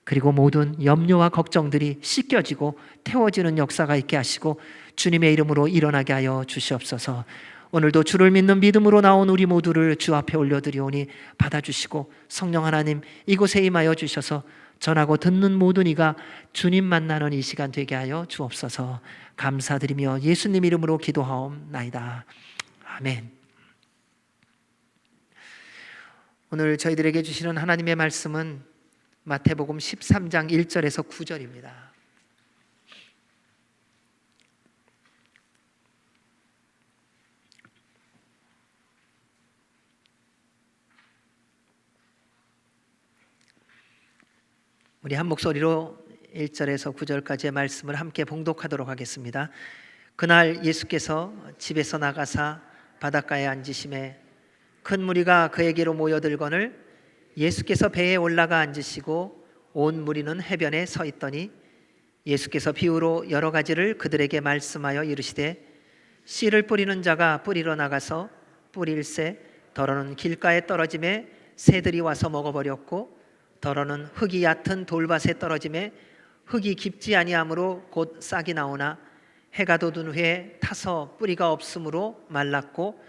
그리고 모든 염려와 걱정들이 씻겨지고 태워지는 역사가 있게 하시고 주님의 이름으로 일어나게 하여 주시옵소서. 오늘도 주를 믿는 믿음으로 나온 우리 모두를 주 앞에 올려드리오니 받아주시고 성령 하나님 이곳에 임하여 주셔서 전하고 듣는 모든 이가 주님 만나는 이 시간 되게 하여 주옵소서. 감사드리며 예수님 이름으로 기도하옵나이다. 아멘. 오늘 저희들에게 주시는 하나님의 말씀은 마태복음 13장 1절에서 9절입니다. 우리 한 목소리로 1절에서 9절까지의 말씀을 함께 봉독하도록 하겠습니다. 그날 예수께서 집에서 나가사 바닷가에 앉으심에 큰 무리가 그에게로 모여들거늘 예수께서 배에 올라가 앉으시고 온 무리는 해변에 서 있더니 예수께서 비유로 여러 가지를 그들에게 말씀하여 이르시되 씨를 뿌리는 자가 뿌리러 나가서 뿌릴새 더러는 길가에 떨어짐에 새들이 와서 먹어버렸고 더러는 흙이 얕은 돌밭에 떨어짐에 흙이 깊지 아니하므로 곧 싹이 나오나 해가 돋은 후에 타서 뿌리가 없으므로 말랐고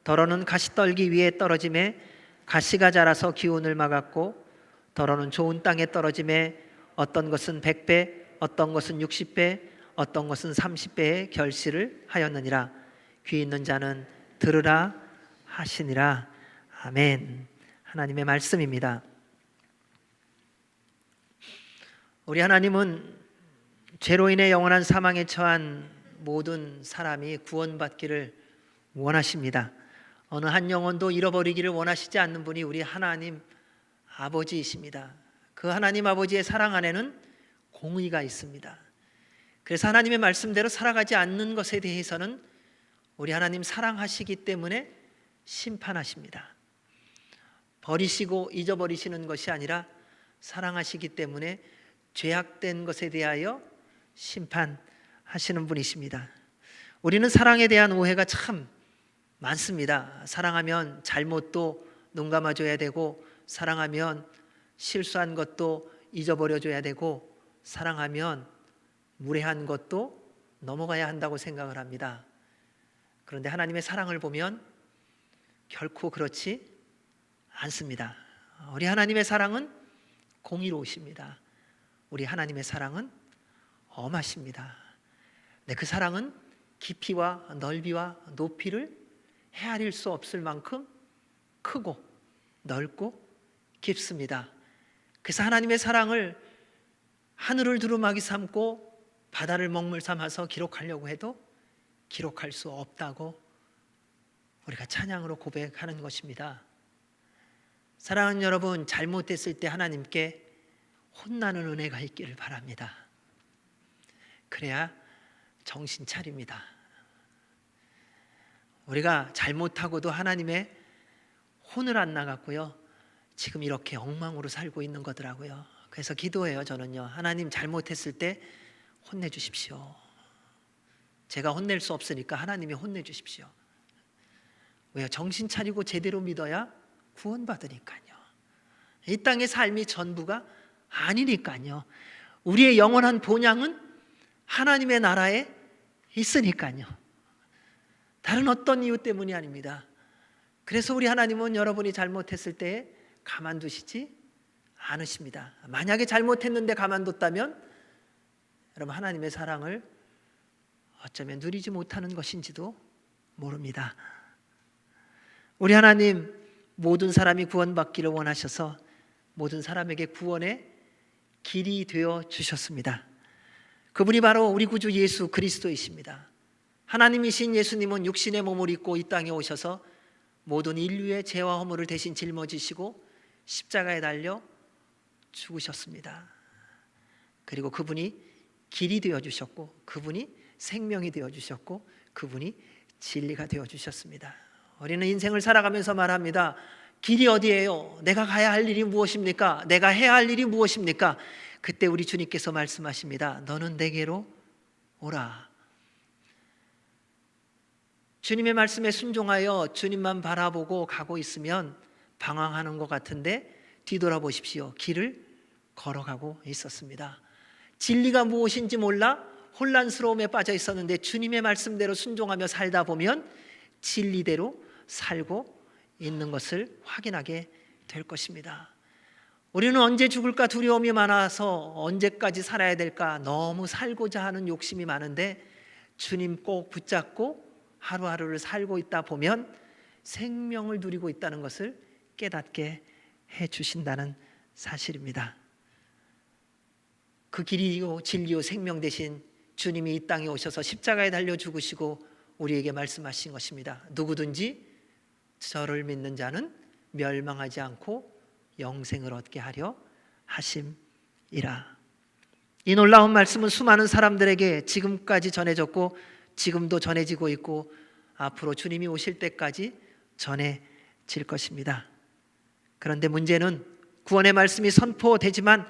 더러는 가시떨기 위에 떨어짐에 가시가 자라서 기운을 막았고 더러는 좋은 땅에 떨어짐에 어떤 것은 100배 어떤 것은 60배 어떤 것은 30배의 결실을 하였느니라. 귀 있는 자는 들으라 하시니라. 아멘. 하나님의 말씀입니다. 우리 하나님은 죄로 인해 영원한 사망에 처한 모든 사람이 구원받기를 원하십니다. 어느 한 영혼도 잃어버리기를 원하시지 않는 분이 우리 하나님 아버지이십니다. 그 하나님 아버지의 사랑 안에는 공의가 있습니다. 그래서 하나님의 말씀대로 살아가지 않는 것에 대해서는 우리 하나님 사랑하시기 때문에 심판하십니다. 버리시고 잊어버리시는 것이 아니라 사랑하시기 때문에 죄악된 것에 대하여 심판하시는 분이십니다. 우리는 사랑에 대한 오해가 참 많습니다. 사랑하면 잘못도 눈 감아줘야 되고, 사랑하면 실수한 것도 잊어버려줘야 되고, 사랑하면 무례한 것도 넘어가야 한다고 생각을 합니다. 그런데 하나님의 사랑을 보면 결코 그렇지 않습니다. 우리 하나님의 사랑은 공의로우십니다. 우리 하나님의 사랑은 엄하십니다. 네, 그 사랑은 깊이와 넓이와 높이를 헤아릴 수 없을 만큼 크고 넓고 깊습니다. 그래서 하나님의 사랑을 하늘을 두루마기 삼고 바다를 먹물 삼아서 기록하려고 해도 기록할 수 없다고 우리가 찬양으로 고백하는 것입니다. 사랑하는 여러분, 잘못됐을 때 하나님께 혼나는 은혜가 있기를 바랍니다. 그래야 정신 차립니다. 우리가 잘못하고도 하나님의 혼을 안 나갔고요, 지금 이렇게 엉망으로 살고 있는 거더라고요. 그래서 기도해요. 저는요, 하나님 잘못했을 때 혼내주십시오. 제가 혼낼 수 없으니까 하나님이 혼내주십시오. 왜요? 정신 차리고 제대로 믿어야 구원받으니까요. 이 땅의 삶이 전부가 아니니까요. 우리의 영원한 본향은 하나님의 나라에 있으니까요. 다른 어떤 이유 때문이 아닙니다. 그래서 우리 하나님은 여러분이 잘못했을 때 가만두시지 않으십니다. 만약에 잘못했는데 가만뒀다면 여러분, 하나님의 사랑을 어쩌면 누리지 못하는 것인지도 모릅니다. 우리 하나님, 모든 사람이 구원받기를 원하셔서 모든 사람에게 구원의 길이 되어 주셨습니다. 그분이 바로 우리 구주 예수 그리스도이십니다. 하나님이신 예수님은 육신의 몸을 입고 이 땅에 오셔서 모든 인류의 죄와 허물을 대신 짊어지시고 십자가에 달려 죽으셨습니다. 그리고 그분이 길이 되어 주셨고, 그분이 생명이 되어 주셨고, 그분이 진리가 되어 주셨습니다. 우리는 인생을 살아가면서 말합니다. 길이 어디예요? 내가 가야 할 일이 무엇입니까? 내가 해야 할 일이 무엇입니까? 그때 우리 주님께서 말씀하십니다. 너는 내게로 오라. 주님의 말씀에 순종하여 주님만 바라보고 가고 있으면 방황하는 것 같은데 뒤돌아보십시오. 길을 걸어가고 있었습니다. 진리가 무엇인지 몰라 혼란스러움에 빠져 있었는데 주님의 말씀대로 순종하며 살다 보면 진리대로 살고 있는 것을 확인하게 될 것입니다. 우리는 언제 죽을까 두려움이 많아서 언제까지 살아야 될까 너무 살고자 하는 욕심이 많은데 주님 꼭 붙잡고 하루하루를 살고 있다 보면 생명을 누리고 있다는 것을 깨닫게 해주신다는 사실입니다. 그 길이요 진리요 생명 되신 주님이 이 땅에 오셔서 십자가에 달려 죽으시고 우리에게 말씀하신 것입니다. 누구든지 저를 믿는 자는 멸망하지 않고 영생을 얻게 하려 하심이라. 이 놀라운 말씀은 수많은 사람들에게 지금까지 전해졌고 지금도 전해지고 있고 앞으로 주님이 오실 때까지 전해질 것입니다. 그런데 문제는 구원의 말씀이 선포되지만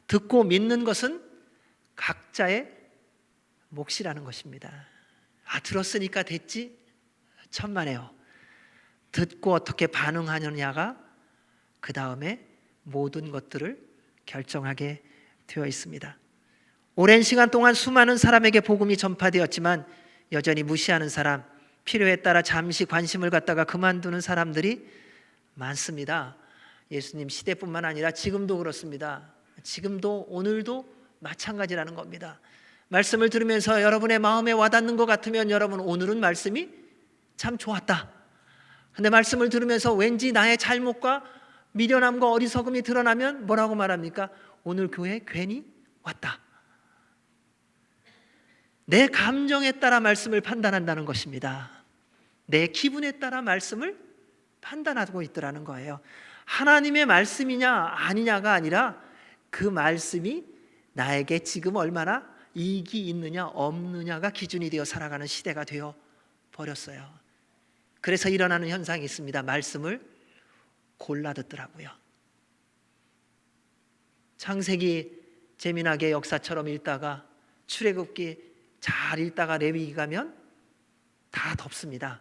듣고 믿는 것은 각자의 몫이라는 것입니다. 들었으니까 됐지? 천만에요. 듣고 어떻게 반응하느냐가 그 다음에 모든 것들을 결정하게 되어 있습니다. 오랜 시간 동안 수많은 사람에게 복음이 전파되었지만 여전히 무시하는 사람, 필요에 따라 잠시 관심을 갖다가 그만두는 사람들이 많습니다. 예수님 시대뿐만 아니라 지금도 그렇습니다. 지금도 오늘도 마찬가지라는 겁니다. 말씀을 들으면서 여러분의 마음에 와닿는 것 같으면 여러분 오늘은 말씀이 참 좋았다. 근데 말씀을 들으면서 왠지 나의 잘못과 미련함과 어리석음이 드러나면 뭐라고 말합니까? 오늘 교회 괜히 왔다. 내 감정에 따라 말씀을 판단한다는 것입니다. 내 기분에 따라 말씀을 판단하고 있더라는 거예요. 하나님의 말씀이냐 아니냐가 아니라 그 말씀이 나에게 지금 얼마나 이익이 있느냐 없느냐가 기준이 되어 살아가는 시대가 되어 버렸어요. 그래서 일어나는 현상이 있습니다. 말씀을 골라 듣더라고요. 창세기 재미나게 역사처럼 읽다가 출애굽기 잘 읽다가 레위기 가면 다 덮습니다.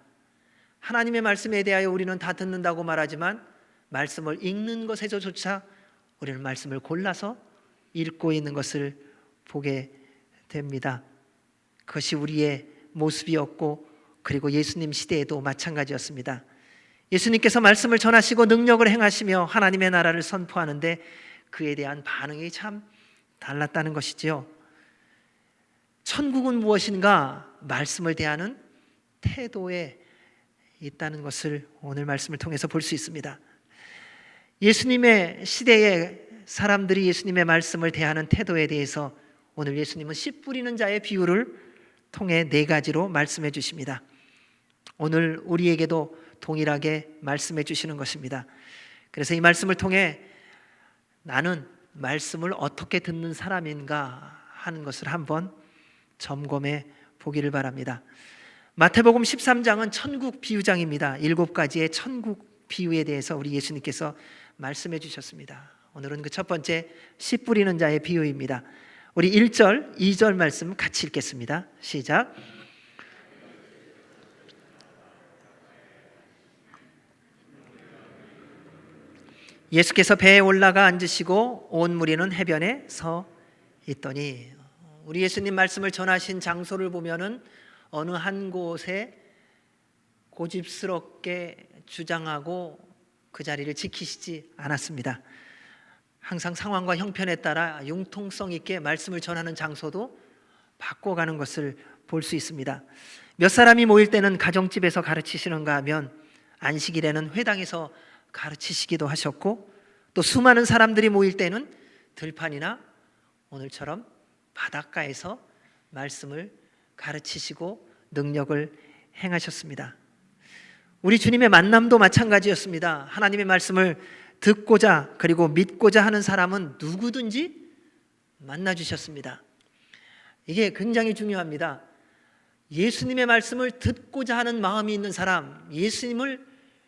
하나님의 말씀에 대하여 우리는 다 듣는다고 말하지만 말씀을 읽는 것에서조차 우리는 말씀을 골라서 읽고 있는 것을 보게 됩니다. 그것이 우리의 모습이었고 그리고 예수님 시대에도 마찬가지였습니다. 예수님께서 말씀을 전하시고 능력을 행하시며 하나님의 나라를 선포하는데 그에 대한 반응이 참 달랐다는 것이지요. 천국은 무엇인가? 말씀을 대하는 태도에 있다는 것을 오늘 말씀을 통해서 볼 수 있습니다. 예수님의 시대에 사람들이 예수님의 말씀을 대하는 태도에 대해서 오늘 예수님은 씨 뿌리는 자의 비유를 통해 4가지로 말씀해 주십니다. 오늘 우리에게도 동일하게 말씀해 주시는 것입니다. 그래서 이 말씀을 통해 나는 말씀을 어떻게 듣는 사람인가 하는 것을 한번 점검해 보기를 바랍니다. 마태복음 13장은 천국 비유장입니다. 7가지의 천국 비유에 대해서 우리 예수님께서 말씀해 주셨습니다. 오늘은 그 첫 번째 씨 뿌리는 자의 비유입니다. 우리 1절, 2절 말씀 같이 읽겠습니다. 시작. 예수께서 배에 올라가 앉으시고 온 무리는 해변에 서 있더니, 우리 예수님 말씀을 전하신 장소를 보면은 어느 한 곳에 고집스럽게 주장하고 그 자리를 지키시지 않았습니다. 항상 상황과 형편에 따라 융통성 있게 말씀을 전하는 장소도 바꿔가는 것을 볼 수 있습니다. 몇 사람이 모일 때는 가정집에서 가르치시는가 하면 안식일에는 회당에서 가르치시기도 하셨고, 또 수많은 사람들이 모일 때는 들판이나 오늘처럼 바닷가에서 말씀을 가르치시고 능력을 행하셨습니다. 우리 주님의 만남도 마찬가지였습니다. 하나님의 말씀을 듣고자 그리고 믿고자 하는 사람은 누구든지 만나 주셨습니다. 이게 굉장히 중요합니다. 예수님의 말씀을 듣고자 하는 마음이 있는 사람, 예수님을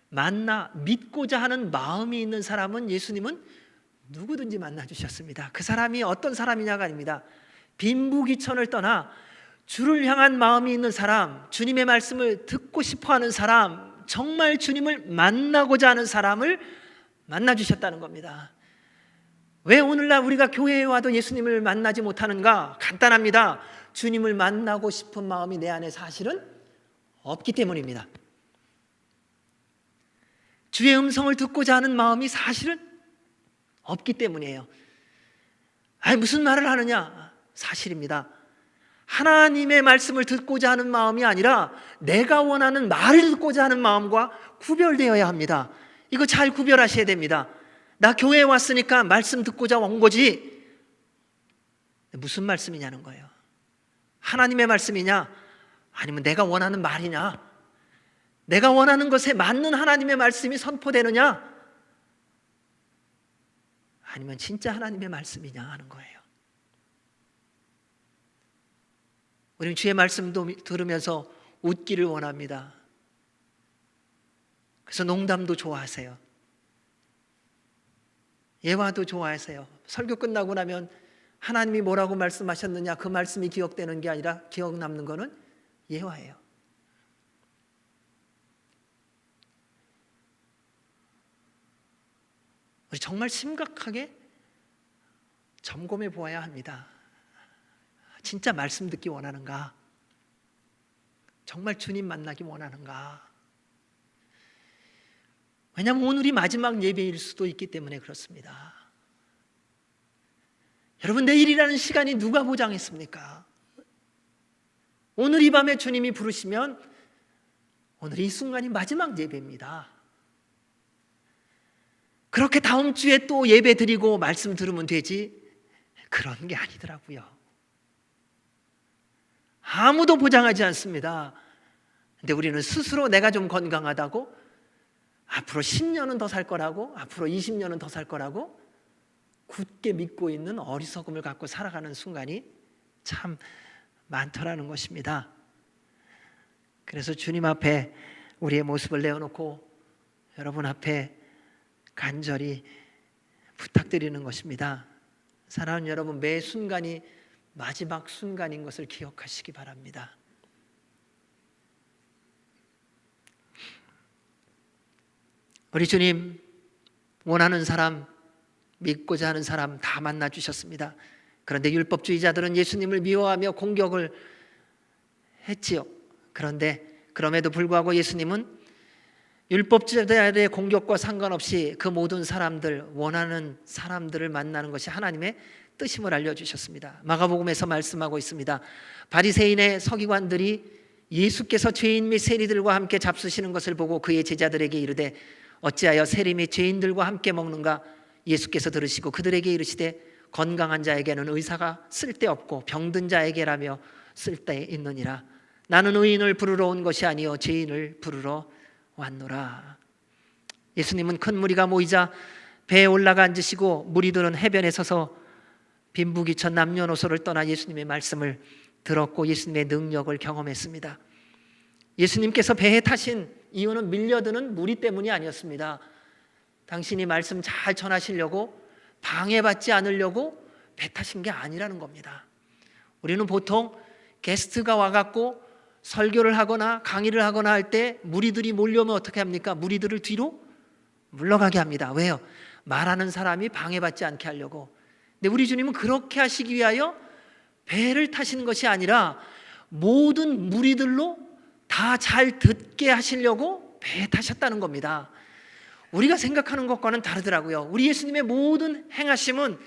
만나 믿고자 하는 마음이 있는 사람은 예수님은 누구든지 만나 주셨습니다. 그 사람이 어떤 사람이냐가 아닙니다. 빈부귀천을 떠나 주를 향한 마음이 있는 사람, 주님의 말씀을 듣고 싶어하는 사람, 정말 주님을 만나고자 하는 사람을 만나 주셨다는 겁니다. 왜 오늘날 우리가 교회에 와도 예수님을 만나지 못하는가? 간단합니다. 주님을 만나고 싶은 마음이 내 안에 사실은 없기 때문입니다. 주의 음성을 듣고자 하는 마음이 사실은 없기 때문이에요. 아니, 무슨 말을 하느냐? 사실입니다. 하나님의 말씀을 듣고자 하는 마음이 아니라 내가 원하는 말을 듣고자 하는 마음과 구별되어야 합니다. 이거 잘 구별하셔야 됩니다. 나 교회에 왔으니까 말씀 듣고자 온 거지. 무슨 말씀이냐는 거예요. 하나님의 말씀이냐? 아니면 내가 원하는 말이냐? 내가 원하는 것에 맞는 하나님의 말씀이 선포되느냐? 아니면 진짜 하나님의 말씀이냐 하는 거예요. 우리는 주의 말씀도 들으면서 웃기를 원합니다. 그래서 농담도 좋아하세요. 예화도 좋아하세요. 설교 끝나고 나면 하나님이 뭐라고 말씀하셨느냐 그 말씀이 기억되는 게 아니라 기억 남는 거는 예화예요. 우리 정말 심각하게 점검해 보아야 합니다. 진짜 말씀 듣기 원하는가? 정말 주님 만나기 원하는가? 왜냐하면 오늘이 마지막 예배일 수도 있기 때문에 그렇습니다. 여러분, 내일이라는 시간이 누가 보장했습니까? 오늘 이 밤에 주님이 부르시면 오늘 이 순간이 마지막 예배입니다. 그렇게 다음 주에 또 예배 드리고 말씀 들으면 되지, 그런 게 아니더라고요. 아무도 보장하지 않습니다. 근데 우리는 스스로 내가 좀 건강하다고 앞으로 10년은 더 살 거라고, 앞으로 20년은 더 살 거라고 굳게 믿고 있는 어리석음을 갖고 살아가는 순간이 참 많더라는 것입니다. 그래서 주님 앞에 우리의 모습을 내어놓고 여러분 앞에 간절히 부탁드리는 것입니다. 사랑하는 여러분, 매 순간이 마지막 순간인 것을 기억하시기 바랍니다. 우리 주님 원하는 사람, 믿고자 하는 사람 다 만나 주셨습니다. 그런데 율법주의자들은 예수님을 미워하며 공격을 했지요. 그런데 그럼에도 불구하고 예수님은 율법주의자들의 공격과 상관없이 그 모든 사람들, 원하는 사람들을 만나는 것이 하나님의 뜻임을 알려주셨습니다. 마가복음에서 말씀하고 있습니다. 바리새인의 서기관들이 예수께서 죄인 및 세리들과 함께 잡수시는 것을 보고 그의 제자들에게 이르되 어찌하여 세리 및 죄인들과 함께 먹는가? 예수께서 들으시고 그들에게 이르시되 건강한 자에게는 의사가 쓸데없고 병든 자에게라며 쓸데있느니라. 나는 의인을 부르러 온 것이 아니요 죄인을 부르러 왔노라. 예수님은 큰 무리가 모이자 배에 올라가 앉으시고 무리들은 해변에 서서 빈부귀천 남녀노소를 떠나 예수님의 말씀을 들었고 예수님의 능력을 경험했습니다. 예수님께서 배에 타신 이유는 밀려드는 무리 때문이 아니었습니다. 당신이 말씀 잘 전하시려고, 방해받지 않으려고 배 타신 게 아니라는 겁니다. 우리는 보통 게스트가 와갖고 설교를 하거나 강의를 하거나 할 때 무리들이 몰려오면 어떻게 합니까? 무리들을 뒤로 물러가게 합니다. 왜요? 말하는 사람이 방해받지 않게 하려고. 근데 우리 주님은 그렇게 하시기 위하여 배를 타시는 것이 아니라 모든 무리들로 다 잘 듣게 하시려고 배에 타셨다는 겁니다. 우리가 생각하는 것과는 다르더라고요. 우리 예수님의 모든 행하심은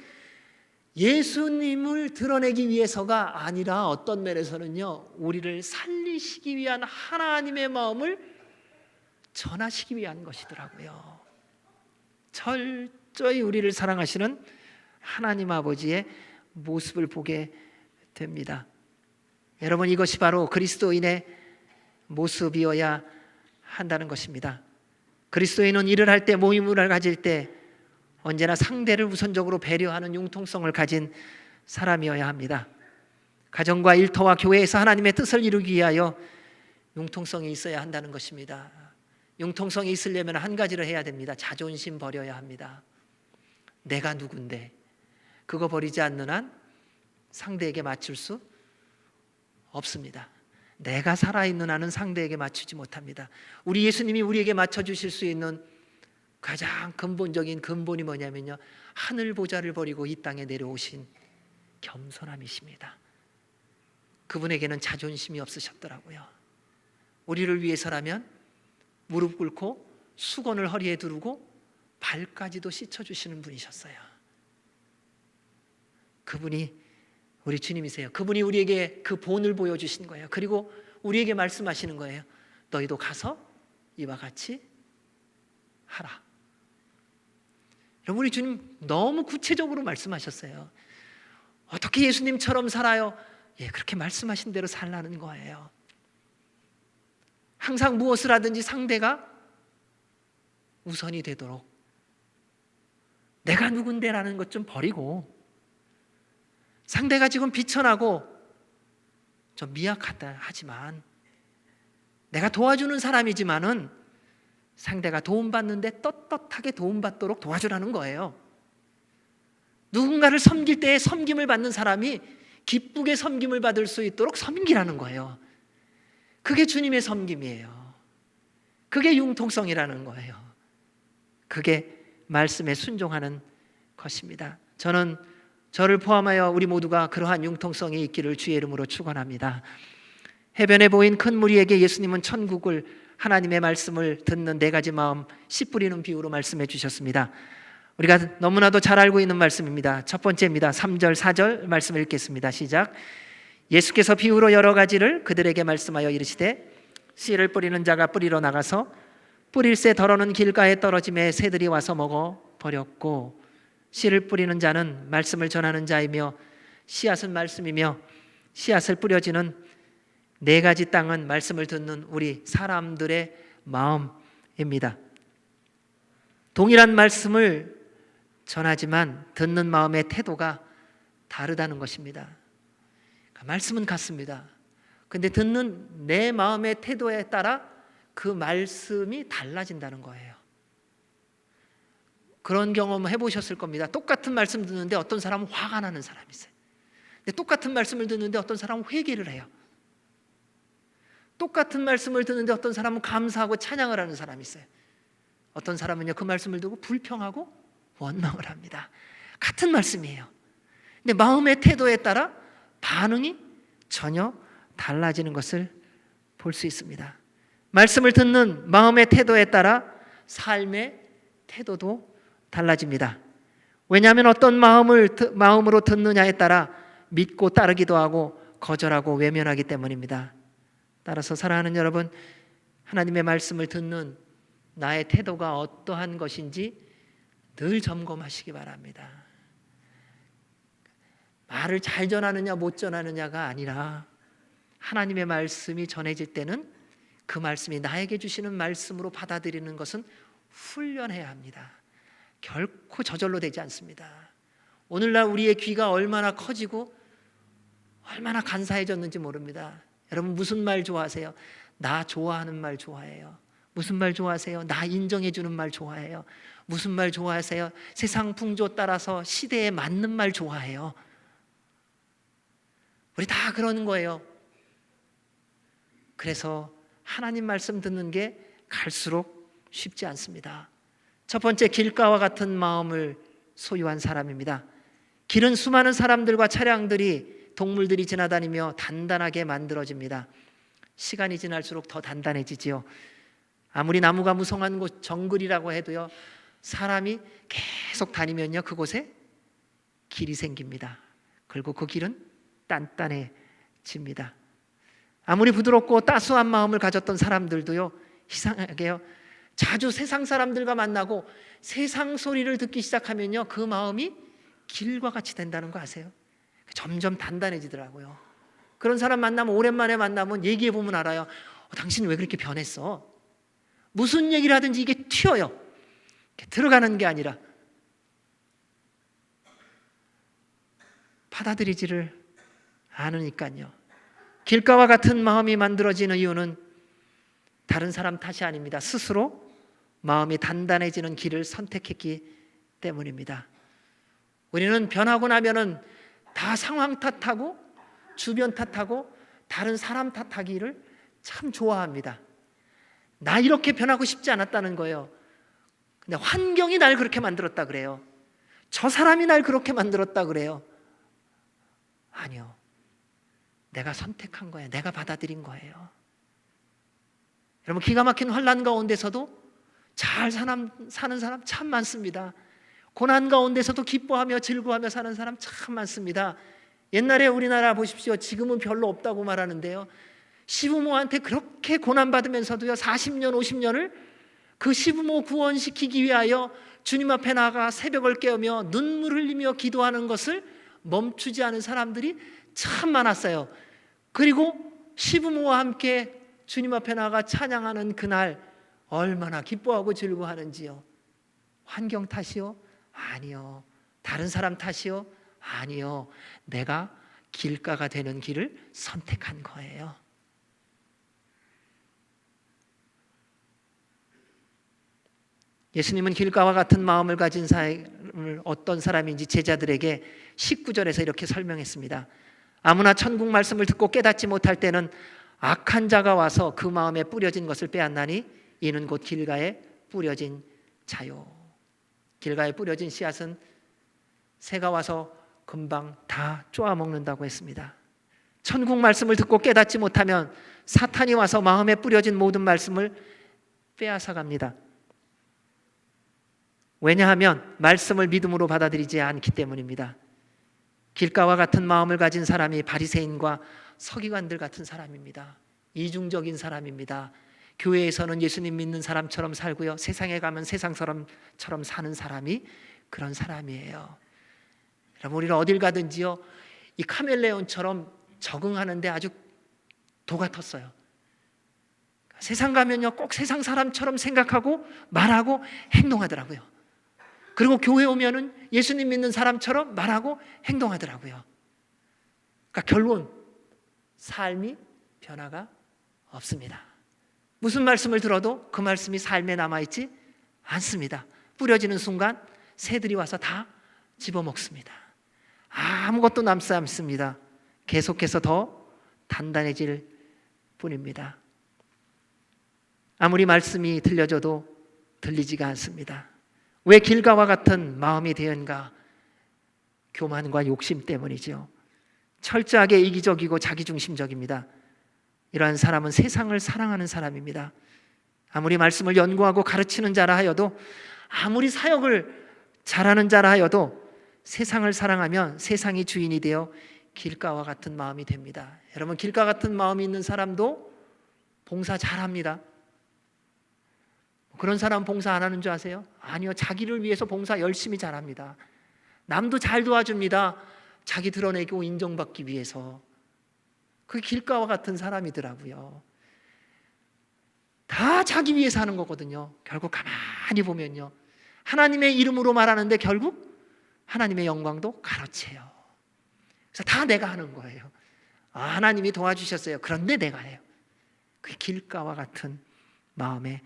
예수님을 드러내기 위해서가 아니라 어떤 면에서는요, 우리를 살리시기 위한 하나님의 마음을 전하시기 위한 것이더라고요. 철저히 우리를 사랑하시는 하나님 아버지의 모습을 보게 됩니다. 여러분, 이것이 바로 그리스도인의 모습이어야 한다는 것입니다. 그리스도인은 일을 할 때, 모임을 가질 때 언제나 상대를 우선적으로 배려하는 융통성을 가진 사람이어야 합니다. 가정과 일터와 교회에서 하나님의 뜻을 이루기 위하여 융통성이 있어야 한다는 것입니다. 융통성이 있으려면 한 가지를 해야 됩니다. 자존심 버려야 합니다. 내가 누군데 그거 버리지 않는 한 상대에게 맞출 수 없습니다. 내가 살아있는 한은 상대에게 맞추지 못합니다. 우리 예수님이 우리에게 맞춰주실 수 있는 가장 근본적인 근본이 뭐냐면요, 하늘 보좌를 버리고 이 땅에 내려오신 겸손함이십니다. 그분에게는 자존심이 없으셨더라고요. 우리를 위해서라면 무릎 꿇고 수건을 허리에 두르고 발까지도 씻어주시는 분이셨어요. 그분이 우리 주님이세요. 그분이 우리에게 그 본을 보여주신 거예요. 그리고 우리에게 말씀하시는 거예요. 너희도 가서 이와 같이 하라. 여러분, 우리 주님 너무 구체적으로 말씀하셨어요. 어떻게 예수님처럼 살아요? 예, 그렇게 말씀하신 대로 살라는 거예요. 항상 무엇을 하든지 상대가 우선이 되도록, 내가 누군데라는 것 좀 버리고, 상대가 지금 비천하고 좀 미약하다 하지만, 내가 도와주는 사람이지만은 상대가 도움받는데 떳떳하게 도움받도록 도와주라는 거예요. 누군가를 섬길 때에 섬김을 받는 사람이 기쁘게 섬김을 받을 수 있도록 섬기라는 거예요. 그게 주님의 섬김이에요. 그게 융통성이라는 거예요. 그게 말씀에 순종하는 것입니다. 저는 저를 포함하여 우리 모두가 그러한 융통성이 있기를 주의 이름으로 축원합니다. 해변에 보인 큰 무리에게 예수님은 천국을, 하나님의 말씀을 듣는 네 가지 마음, 씨 뿌리는 비유로 말씀해 주셨습니다. 우리가 너무나도 잘 알고 있는 말씀입니다. 첫 번째입니다. 3절 4절 말씀을 읽겠습니다. 시작. 예수께서 비유로 여러 가지를 그들에게 말씀하여 이르시되 씨를 뿌리는 자가 뿌리러 나가서 뿌릴새 덜어는 길가에 떨어짐에 새들이 와서 먹어 버렸고, 씨를 뿌리는 자는 말씀을 전하는 자이며 씨앗은 말씀이며 씨앗을 뿌려지는 네 가지 땅은 말씀을 듣는 우리 사람들의 마음입니다. 동일한 말씀을 전하지만 듣는 마음의 태도가 다르다는 것입니다. 말씀은 같습니다. 근데 듣는 내 마음의 태도에 따라 그 말씀이 달라진다는 거예요. 그런 경험 해보셨을 겁니다. 똑같은 말씀 듣는데 어떤 사람은 화가 나는 사람이 있어요. 근데 똑같은 말씀을 듣는데 어떤 사람은 회개를 해요. 똑같은 말씀을 듣는데 어떤 사람은 감사하고 찬양을 하는 사람이 있어요. 어떤 사람은요, 그 말씀을 듣고 불평하고 원망을 합니다. 같은 말씀이에요. 근데 마음의 태도에 따라 반응이 전혀 달라지는 것을 볼 수 있습니다. 말씀을 듣는 마음의 태도에 따라 삶의 태도도 달라집니다. 왜냐하면 어떤 마음으로 듣느냐에 따라 믿고 따르기도 하고 거절하고 외면하기 때문입니다. 따라서 사랑하는 여러분, 하나님의 말씀을 듣는 나의 태도가 어떠한 것인지 늘 점검하시기 바랍니다. 말을 잘 전하느냐 못 전하느냐가 아니라 하나님의 말씀이 전해질 때는 그 말씀이 나에게 주시는 말씀으로 받아들이는 것은 훈련해야 합니다. 결코 저절로 되지 않습니다. 오늘날 우리의 귀가 얼마나 커지고 얼마나 간사해졌는지 모릅니다. 여러분, 무슨 말 좋아하세요? 나 좋아하는 말 좋아해요. 무슨 말 좋아하세요? 나 인정해 주는 말 좋아해요. 무슨 말 좋아하세요? 세상 풍조 따라서 시대에 맞는 말 좋아해요. 우리 다 그러는 거예요. 그래서 하나님 말씀 듣는 게 갈수록 쉽지 않습니다. 첫 번째, 길가와 같은 마음을 소유한 사람입니다. 길은 수많은 사람들과 차량들이, 동물들이 지나다니며 단단하게 만들어집니다. 시간이 지날수록 더 단단해지지요. 아무리 나무가 무성한 곳, 정글이라고 해도요, 사람이 계속 다니면요, 그곳에 길이 생깁니다. 그리고 그 길은 단단해집니다. 아무리 부드럽고 따스한 마음을 가졌던 사람들도요, 이상하게요, 자주 세상 사람들과 만나고 세상 소리를 듣기 시작하면요, 그 마음이 길과 같이 된다는 거 아세요? 점점 단단해지더라고요. 그런 사람 만나면, 오랜만에 만나면 얘기해 보면 알아요. 당신 왜 그렇게 변했어? 무슨 얘기를 하든지 이게 튀어요. 들어가는 게 아니라 받아들이지를 않으니까요. 길가와 같은 마음이 만들어지는 이유는 다른 사람 탓이 아닙니다. 스스로 마음이 단단해지는 길을 선택했기 때문입니다. 우리는 변하고 나면은 다 상황 탓하고 주변 탓하고 다른 사람 탓하기를 참 좋아합니다. 나 이렇게 변하고 싶지 않았다는 거예요. 근데 환경이 날 그렇게 만들었다 그래요. 저 사람이 날 그렇게 만들었다 그래요. 아니요. 내가 선택한 거예요. 내가 받아들인 거예요. 여러분, 기가 막힌 환난 가운데서도 잘 사는 사람 참 많습니다. 고난 가운데서도 기뻐하며 즐거워하며 사는 사람 참 많습니다. 옛날에 우리나라 보십시오. 지금은 별로 없다고 말하는데요, 시부모한테 그렇게 고난받으면서도요, 40년 50년을 그 시부모 구원시키기 위하여 주님 앞에 나가 새벽을 깨우며 눈물 흘리며 기도하는 것을 멈추지 않은 사람들이 참 많았어요. 그리고 시부모와 함께 주님 앞에 나가 찬양하는 그날 얼마나 기뻐하고 즐거워하는지요. 환경 탓이요? 아니요. 다른 사람 탓이요? 아니요. 내가 길가가 되는 길을 선택한 거예요. 예수님은 길가와 같은 마음을 가진 사람을 어떤 사람인지 제자들에게 19절에서 이렇게 설명했습니다. 아무나 천국 말씀을 듣고 깨닫지 못할 때는 악한 자가 와서 그 마음에 뿌려진 것을 빼앗나니 이는 곧 길가에 뿌려진 자요. 길가에 뿌려진 씨앗은 새가 와서 금방 다 쪼아먹는다고 했습니다. 천국 말씀을 듣고 깨닫지 못하면 사탄이 와서 마음에 뿌려진 모든 말씀을 빼앗아갑니다. 왜냐하면 말씀을 믿음으로 받아들이지 않기 때문입니다. 길가와 같은 마음을 가진 사람이 바리새인과 서기관들 같은 사람입니다. 이중적인 사람입니다. 교회에서는 예수님 믿는 사람처럼 살고요, 세상에 가면 세상 사람처럼 사는 사람이 그런 사람이에요. 여러분, 우리는 어딜 가든지요, 이 카멜레온처럼 적응하는데 아주 도가 텄어요. 세상 가면요, 꼭 세상 사람처럼 생각하고 말하고 행동하더라고요. 그리고 교회 오면은 예수님 믿는 사람처럼 말하고 행동하더라고요. 그러니까 결론, 삶이 변화가 없습니다. 무슨 말씀을 들어도 그 말씀이 삶에 남아있지 않습니다. 뿌려지는 순간 새들이 와서 다 집어먹습니다. 아무것도 남지 않습니다. 계속해서 더 단단해질 뿐입니다. 아무리 말씀이 들려줘도 들리지가 않습니다. 왜 길가와 같은 마음이 되었는가? 교만과 욕심 때문이죠. 철저하게 이기적이고 자기중심적입니다. 이러한 사람은 세상을 사랑하는 사람입니다. 아무리 말씀을 연구하고 가르치는 자라 하여도, 아무리 사역을 잘하는 자라 하여도 세상을 사랑하면 세상이 주인이 되어 길가와 같은 마음이 됩니다. 여러분, 길가 같은 마음이 있는 사람도 봉사 잘합니다. 그런 사람 봉사 안 하는 줄 아세요? 아니요, 자기를 위해서 봉사 열심히 잘합니다. 남도 잘 도와줍니다. 자기 드러내고 인정받기 위해서. 그게 길가와 같은 사람이더라고요. 다 자기 위해서 하는 거거든요. 결국 가만히 보면요, 하나님의 이름으로 말하는데 결국 하나님의 영광도 가로채요. 그래서 다 내가 하는 거예요. 하나님이 도와주셨어요. 그런데 내가 해요. 그게 길가와 같은 마음의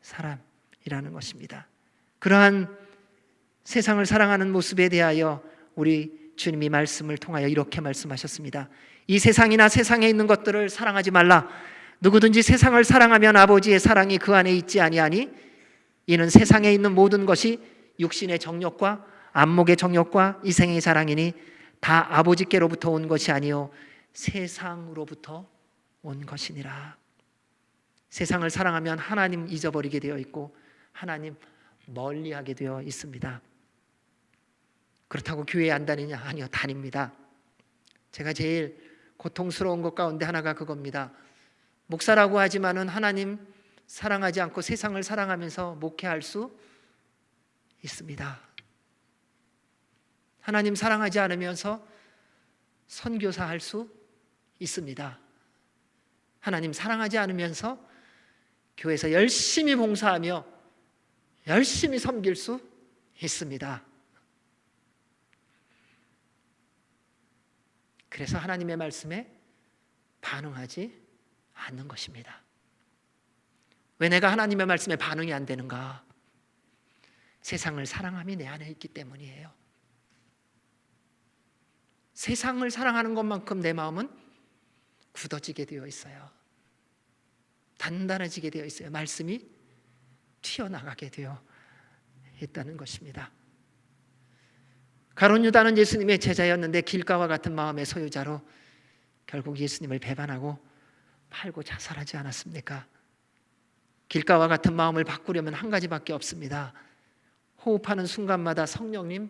사람이라는 것입니다. 그러한 세상을 사랑하는 모습에 대하여 우리 주님이 말씀을 통하여 이렇게 말씀하셨습니다. 이 세상이나 세상에 있는 것들을 사랑하지 말라. 누구든지 세상을 사랑하면 아버지의 사랑이 그 안에 있지 아니하니 이는 세상에 있는 모든 것이 육신의 정욕과 안목의 정욕과 이생의 사랑이니 다 아버지께로부터 온 것이 아니요 세상으로부터 온 것이니라. 세상을 사랑하면 하나님 잊어버리게 되어 있고 하나님 멀리하게 되어 있습니다. 그렇다고 교회에 안 다니냐? 아니요, 다닙니다. 제가 제일 고통스러운 것 가운데 하나가 그겁니다. 목사라고 하지만은 하나님 사랑하지 않고 세상을 사랑하면서 목회할 수 있습니다. 하나님 사랑하지 않으면서 선교사 할 수 있습니다. 하나님 사랑하지 않으면서 교회에서 열심히 봉사하며 열심히 섬길 수 있습니다. 그래서 하나님의 말씀에 반응하지 않는 것입니다. 왜 내가 하나님의 말씀에 반응이 안 되는가? 세상을 사랑함이 내 안에 있기 때문이에요. 세상을 사랑하는 것만큼 내 마음은 굳어지게 되어 있어요. 단단해지게 되어 있어요. 말씀이 튀어나가게 되어 있다는 것입니다. 가룟 유다는 예수님의 제자였는데 길가와 같은 마음의 소유자로 결국 예수님을 배반하고 팔고 자살하지 않았습니까? 길가와 같은 마음을 바꾸려면 한 가지밖에 없습니다. 호흡하는 순간마다 성령님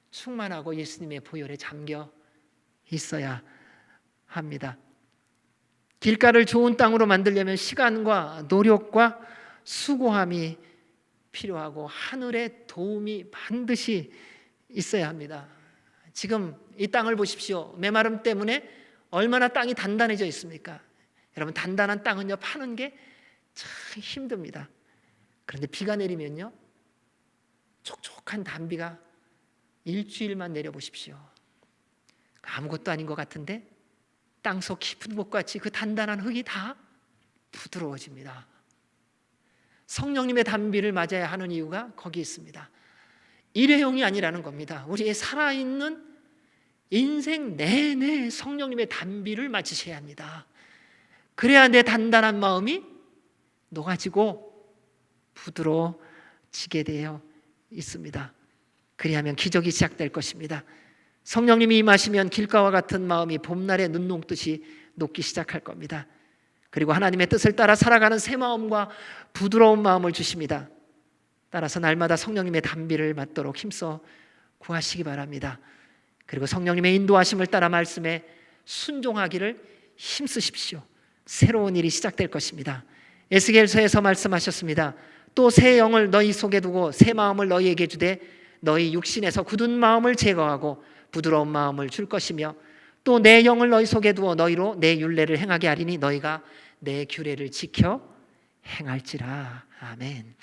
충만하고 예수님의 보혈에 잠겨 있어야 합니다. 길가를 좋은 땅으로 만들려면 시간과 노력과 수고함이 필요하고 하늘의 도움이 반드시 있어야 합니다. 지금 이 땅을 보십시오. 메마름 때문에 얼마나 땅이 단단해져 있습니까? 여러분, 단단한 땅은요, 파는 게 참 힘듭니다. 그런데 비가 내리면요, 촉촉한 단비가 일주일만 내려보십시오. 아무것도 아닌 것 같은데 땅속 깊은 곳같이 그 단단한 흙이 다 부드러워집니다. 성령님의 단비를 맞아야 하는 이유가 거기 있습니다. 일회용이 아니라는 겁니다. 우리의 살아있는 인생 내내 성령님의 단비를 맞으셔야 합니다. 그래야 내 단단한 마음이 녹아지고 부드러워지게 되어 있습니다. 그리하면 기적이 시작될 것입니다. 성령님이 임하시면 길가와 같은 마음이 봄날의 눈 녹듯이 녹기 시작할 겁니다. 그리고 하나님의 뜻을 따라 살아가는 새 마음과 부드러운 마음을 주십니다. 따라서 날마다 성령님의 단비를 맞도록 힘써 구하시기 바랍니다. 그리고 성령님의 인도하심을 따라 말씀에 순종하기를 힘쓰십시오. 새로운 일이 시작될 것입니다. 에스겔서에서 말씀하셨습니다. 또 새 영을 너희 속에 두고 새 마음을 너희에게 주되 너희 육신에서 굳은 마음을 제거하고 부드러운 마음을 줄 것이며 또 내 영을 너희 속에 두어 너희로 내 율례를 행하게 하리니 너희가 내 규례를 지켜 행할지라. 아멘.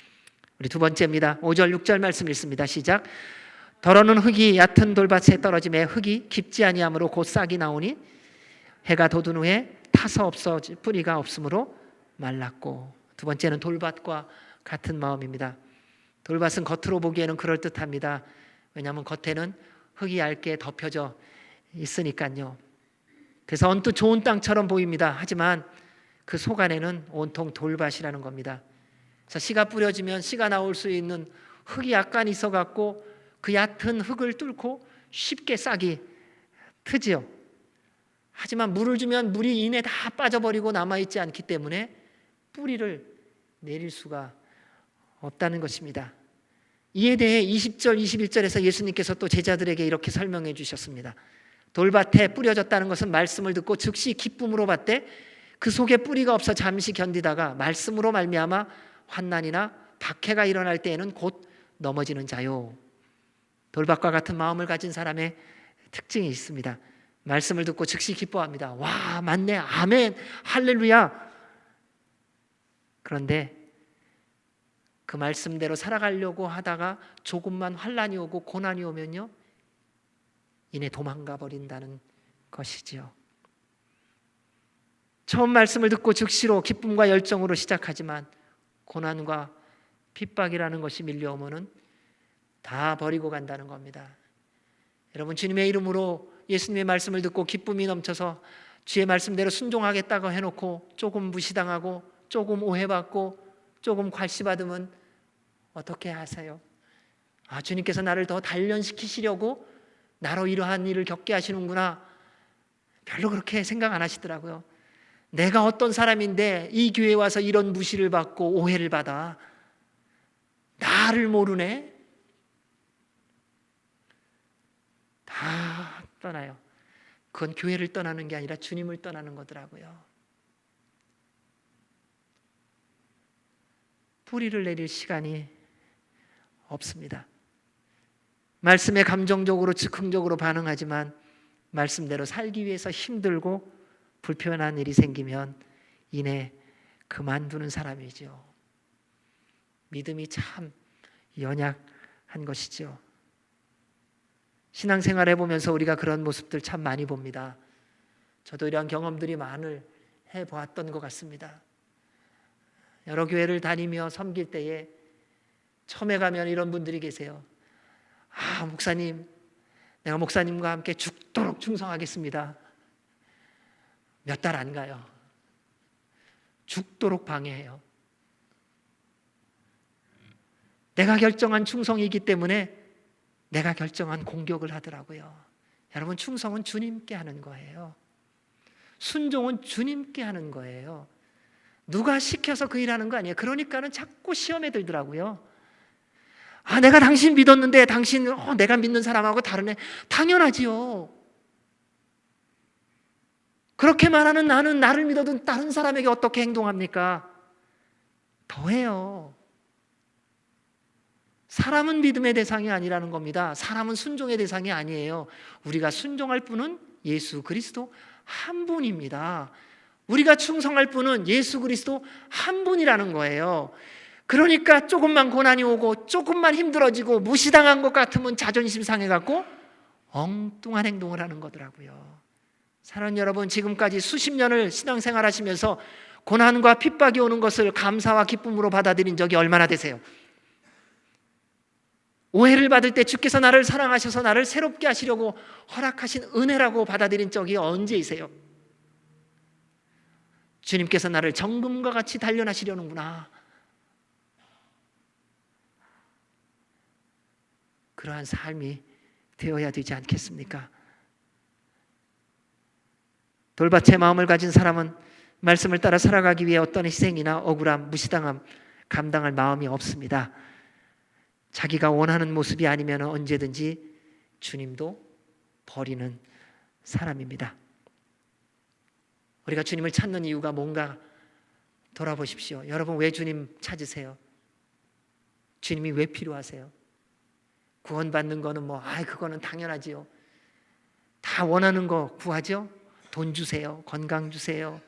우리 두 번째입니다. 5절 6절 말씀 읽습니다. 시작. 더러는 흙이 얕은 돌밭에 떨어짐에 흙이 깊지 아니하므로 곧 싹이 나오니 해가 돋은 후에 타서 없어질 뿌리가 없으므로 말랐고. 두 번째는 돌밭과 같은 마음입니다. 돌밭은 겉으로 보기에는 그럴듯합니다. 왜냐하면 겉에는 흙이 얇게 덮여져 있으니까요. 그래서 언뜻 좋은 땅처럼 보입니다. 하지만 그 속 안에는 온통 돌밭이라는 겁니다. 그래서 씨가 뿌려지면 씨가 나올 수 있는 흙이 약간 있어 갖고 그 얕은 흙을 뚫고 쉽게 싹이 트지요. 하지만 물을 주면 물이 이내 다 빠져버리고 남아있지 않기 때문에 뿌리를 내릴 수가 없다는 것입니다. 이에 대해 20절, 21절에서 예수님께서 또 제자들에게 이렇게 설명해 주셨습니다. 돌밭에 뿌려졌다는 것은 말씀을 듣고 즉시 기쁨으로 받되 그 속에 뿌리가 없어 잠시 견디다가 말씀으로 말미암아 환난이나 박해가 일어날 때에는 곧 넘어지는 자요. 돌밭과 같은 마음을 가진 사람의 특징이 있습니다. 말씀을 듣고 즉시 기뻐합니다. 와, 맞네, 아멘, 할렐루야. 그런데 그 말씀대로 살아가려고 하다가 조금만 환난이 오고 고난이 오면요, 이내 도망가 버린다는 것이지요. 처음 말씀을 듣고 즉시로 기쁨과 열정으로 시작하지만 고난과 핍박이라는 것이 밀려오면은 다 버리고 간다는 겁니다. 여러분, 주님의 이름으로 예수님의 말씀을 듣고 기쁨이 넘쳐서 주의 말씀대로 순종하겠다고 해놓고 조금 무시당하고 조금 오해받고 조금 괄시받으면 어떻게 하세요? 아, 주님께서 나를 더 단련시키시려고 나로 이러한 일을 겪게 하시는구나. 별로 그렇게 생각 안 하시더라고요. 내가 어떤 사람인데 이 교회에 와서 이런 무시를 받고 오해를 받아. 나를 모르네. 다 떠나요. 그건 교회를 떠나는 게 아니라 주님을 떠나는 거더라고요. 뿌리를 내릴 시간이 없습니다. 말씀에 감정적으로 즉흥적으로 반응하지만 말씀대로 살기 위해서 힘들고 불편한 일이 생기면 이내 그만두는 사람이죠. 믿음이 참 연약한 것이죠. 신앙생활 해보면서 우리가 그런 모습들 참 많이 봅니다. 저도 이러한 경험들이 많이 해보았던 것 같습니다. 여러 교회를 다니며 섬길 때에 처음에 가면 이런 분들이 계세요. 아, 목사님, 내가 목사님과 함께 죽도록 충성하겠습니다. 몇 달 안 가요. 죽도록 방해해요. 내가 결정한 충성이기 때문에 내가 결정한 공격을 하더라고요. 여러분, 충성은 주님께 하는 거예요. 순종은 주님께 하는 거예요. 누가 시켜서 그 일하는 거 아니에요. 그러니까는 자꾸 시험에 들더라고요. 아, 내가 당신 믿었는데 당신 내가 믿는 사람하고 다르네. 당연하지요. 그렇게 말하는 나는 나를 믿어도 다른 사람에게 어떻게 행동합니까? 더해요. 사람은 믿음의 대상이 아니라는 겁니다. 사람은 순종의 대상이 아니에요. 우리가 순종할 분은 예수 그리스도 한 분입니다. 우리가 충성할 분은 예수 그리스도 한 분이라는 거예요. 그러니까 조금만 고난이 오고 조금만 힘들어지고 무시당한 것 같으면 자존심 상해갖고 엉뚱한 행동을 하는 거더라고요. 사랑하는 여러분, 지금까지 수십 년을 신앙생활 하시면서 고난과 핍박이 오는 것을 감사와 기쁨으로 받아들인 적이 얼마나 되세요? 오해를 받을 때 주께서 나를 사랑하셔서 나를 새롭게 하시려고 허락하신 은혜라고 받아들인 적이 언제이세요? 주님께서 나를 정금과 같이 단련하시려는구나. 그러한 삶이 되어야 되지 않겠습니까? 돌밭의 마음을 가진 사람은 말씀을 따라 살아가기 위해 어떤 희생이나 억울함, 무시당함 감당할 마음이 없습니다. 자기가 원하는 모습이 아니면 언제든지 주님도 버리는 사람입니다. 우리가 주님을 찾는 이유가 뭔가 돌아보십시오. 여러분, 왜 주님 찾으세요? 주님이 왜 필요하세요? 구원받는 거는 그거는 당연하지요. 다 원하는 거 구하죠? 돈 주세요. 건강 주세요.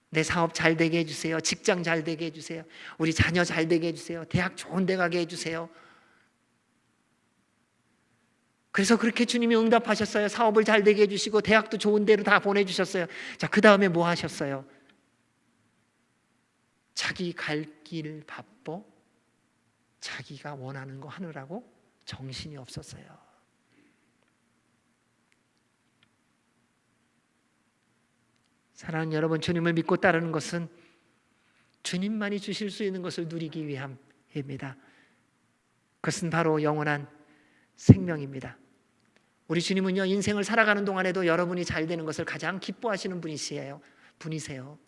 내 사업 잘 되게 해주세요. 직장 잘 되게 해주세요. 우리 자녀 잘 되게 해주세요. 대학 좋은 데 가게 해주세요. 그래서 그렇게 주님이 응답하셨어요. 사업을 잘 되게 해주시고 대학도 좋은 데로 다 보내주셨어요. 자, 그 다음에 뭐 하셨어요? 자기 갈 길 바빠? 자기가 원하는 거 하느라고 정신이 없었어요. 사랑하는 여러분, 주님을 믿고 따르는 것은 주님만이 주실 수 있는 것을 누리기 위함입니다. 그것은 바로 영원한 생명입니다. 우리 주님은요, 인생을 살아가는 동안에도 여러분이 잘 되는 것을 가장 기뻐하시는 분이세요.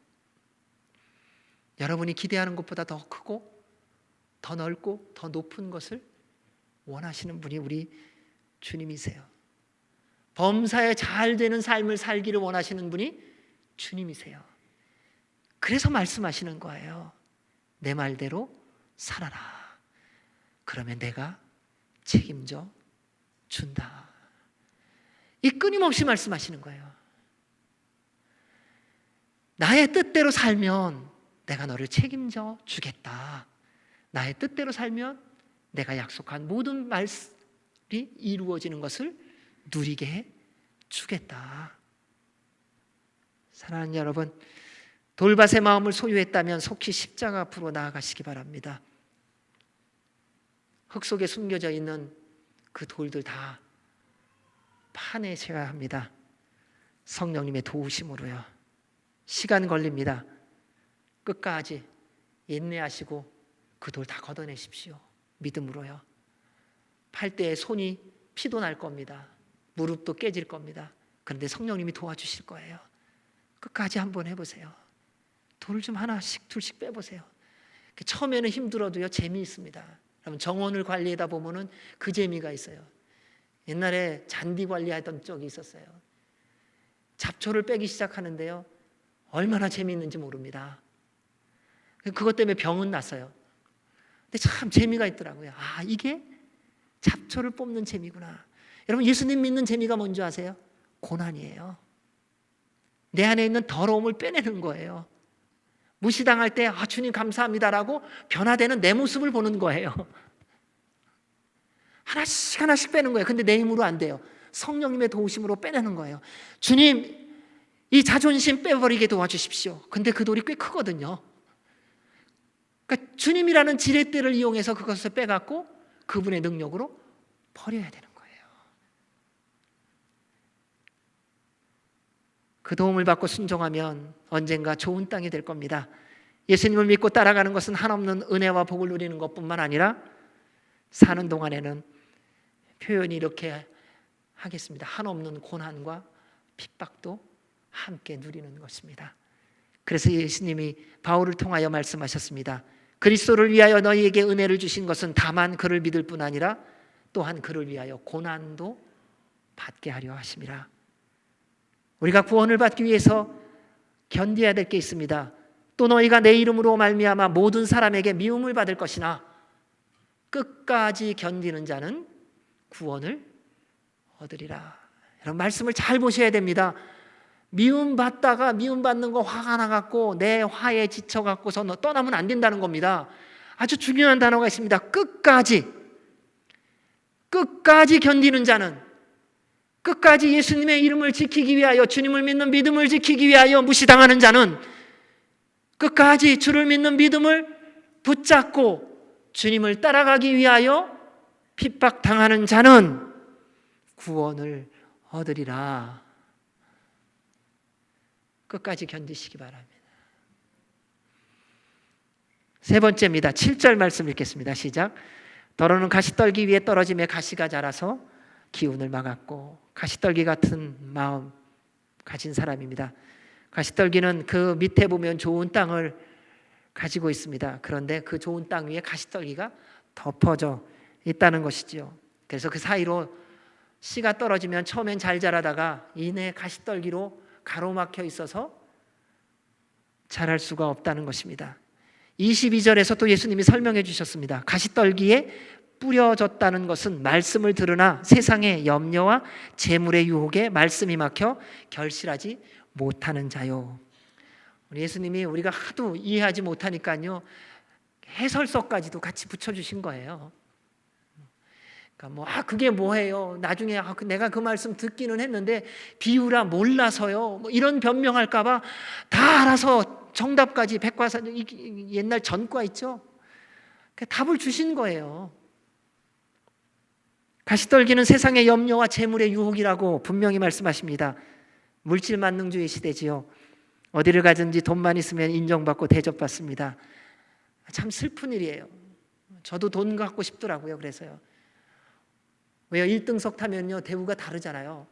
여러분이 기대하는 것보다 더 크고 더 넓고 더 높은 것을 원하시는 분이 우리 주님이세요. 범사에 잘 되는 삶을 살기를 원하시는 분이 주님이세요. 그래서 말씀하시는 거예요. 내 말대로 살아라. 그러면 내가 책임져 준다. 이 끊임없이 말씀하시는 거예요. 나의 뜻대로 살면 내가 너를 책임져 주겠다. 나의 뜻대로 살면 내가 약속한 모든 말씀이 이루어지는 것을 누리게 해 주겠다. 사랑하는 여러분, 돌밭의 마음을 소유했다면 속히 십자가 앞으로 나아가시기 바랍니다. 흙 속에 숨겨져 있는 그 돌들 다 파내셔야 합니다. 성령님의 도우심으로요. 시간 걸립니다. 끝까지 인내하시고 그 돌 다 걷어내십시오. 믿음으로요. 팔 때 손이 피도 날 겁니다. 무릎도 깨질 겁니다. 그런데 성령님이 도와주실 거예요. 끝까지 한번 해보세요. 돌을 좀 하나씩 둘씩 빼보세요. 처음에는 힘들어도요, 재미있습니다. 여러분, 정원을 관리하다 보면은 그 재미가 있어요. 옛날에 잔디 관리하던 적이 있었어요. 잡초를 빼기 시작하는데요, 얼마나 재미있는지 모릅니다. 그것 때문에 병은 났어요. 근데 참 재미가 있더라고요. 아, 이게 잡초를 뽑는 재미구나. 여러분, 예수님 믿는 재미가 뭔지 아세요? 고난이에요. 내 안에 있는 더러움을 빼내는 거예요. 무시당할 때 주님 감사합니다라고 변화되는 내 모습을 보는 거예요. 하나씩 하나씩 빼는 거예요. 근데 내 힘으로 안 돼요. 성령님의 도우심으로 빼내는 거예요. 주님, 이 자존심 빼버리게 도와주십시오. 근데 그 돌이 꽤 크거든요. 그러니까 주님이라는 지렛대를 이용해서 그것을 빼갖고 그분의 능력으로 버려야 되는 거예요. 그 도움을 받고 순종하면 언젠가 좋은 땅이 될 겁니다. 예수님을 믿고 따라가는 것은 한없는 은혜와 복을 누리는 것뿐만 아니라 사는 동안에는 표현이 이렇게 하겠습니다. 한없는 고난과 핍박도 함께 누리는 것입니다. 그래서 예수님이 바울을 통하여 말씀하셨습니다. 그리스도를 위하여 너희에게 은혜를 주신 것은 다만 그를 믿을 뿐 아니라 또한 그를 위하여 고난도 받게 하려 하심이라. 우리가 구원을 받기 위해서 견뎌야 될 게 있습니다. 또 너희가 내 이름으로 말미암아 모든 사람에게 미움을 받을 것이나 끝까지 견디는 자는 구원을 얻으리라. 여러분, 말씀을 잘 보셔야 됩니다. 미움받다가 미움받는 거 화가 나갖고 내 화에 지쳐갖고서 떠나면 안 된다는 겁니다. 아주 중요한 단어가 있습니다. 끝까지 견디는 자는, 끝까지 예수님의 이름을 지키기 위하여, 주님을 믿는 믿음을 지키기 위하여 무시당하는 자는, 끝까지 주를 믿는 믿음을 붙잡고 주님을 따라가기 위하여 핍박당하는 자는 구원을 얻으리라. 끝까지 견디시기 바랍니다. 세 번째입니다. 7절 말씀 읽겠습니다. 시작. 더러는 가시떨기 위에 떨어짐에 가시가 자라서 기운을 막았고, 가시떨기 같은 마음 가진 사람입니다. 가시떨기는 그 밑에 보면 좋은 땅을 가지고 있습니다. 그런데 그 좋은 땅 위에 가시떨기가 덮어져 있다는 것이지요. 그래서 그 사이로 씨가 떨어지면 처음엔 잘 자라다가 이내 가시떨기로 가로막혀 있어서 자랄 수가 없다는 것입니다. 22절에서 또 예수님이 설명해 주셨습니다. 가시떨기에 뿌려졌다는 것은 말씀을 들으나 세상의 염려와 재물의 유혹에 말씀이 막혀 결실하지 못하는 자요. 우리 예수님이 우리가 하도 이해하지 못하니까요, 해설서까지도 같이 붙여주신 거예요. 그러니까 그게 뭐예요? 나중에 내가 그 말씀 듣기는 했는데 비유라 몰라서요. 이런 변명할까봐 다 알아서 정답까지 백과사전, 옛날 전과 있죠. 그 답을 주신 거예요. 가시떨기는 세상의 염려와 재물의 유혹이라고 분명히 말씀하십니다. 물질 만능주의 시대지요. 어디를 가든지 돈만 있으면 인정받고 대접받습니다. 참 슬픈 일이에요. 저도 돈 갖고 싶더라고요. 그래서요. 왜요? 1등석 타면요 대우가 다르잖아요.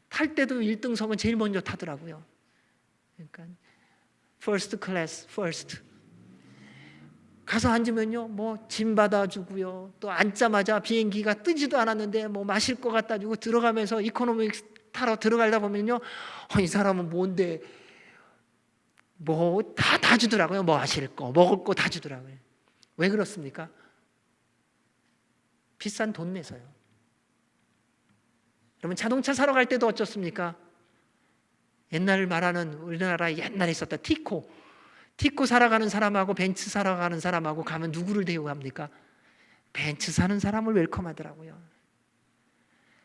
탈 때도 1등석은 제일 먼저 타더라고요. 그러니까 first class, first. 가서 앉으면요 뭐 짐 받아주고요, 또 앉자마자 비행기가 뜨지도 않았는데 뭐 마실 거 갖다 주고, 들어가면서 이코노미 타러 들어가다 보면요 이 사람은 뭔데 뭐 다 주더라고요. 뭐 마실 거 먹을 거 다 주더라고요. 왜 그렇습니까? 비싼 돈 내서요. 여러분 자동차 사러 갈 때도 어쩌습니까? 옛날 말하는, 우리나라에 옛날에 있었다 티코 사러 가는 사람하고 벤츠 사러 가는 사람하고 가면 누구를 대우합니까? 벤츠 사는 사람을 웰컴하더라고요.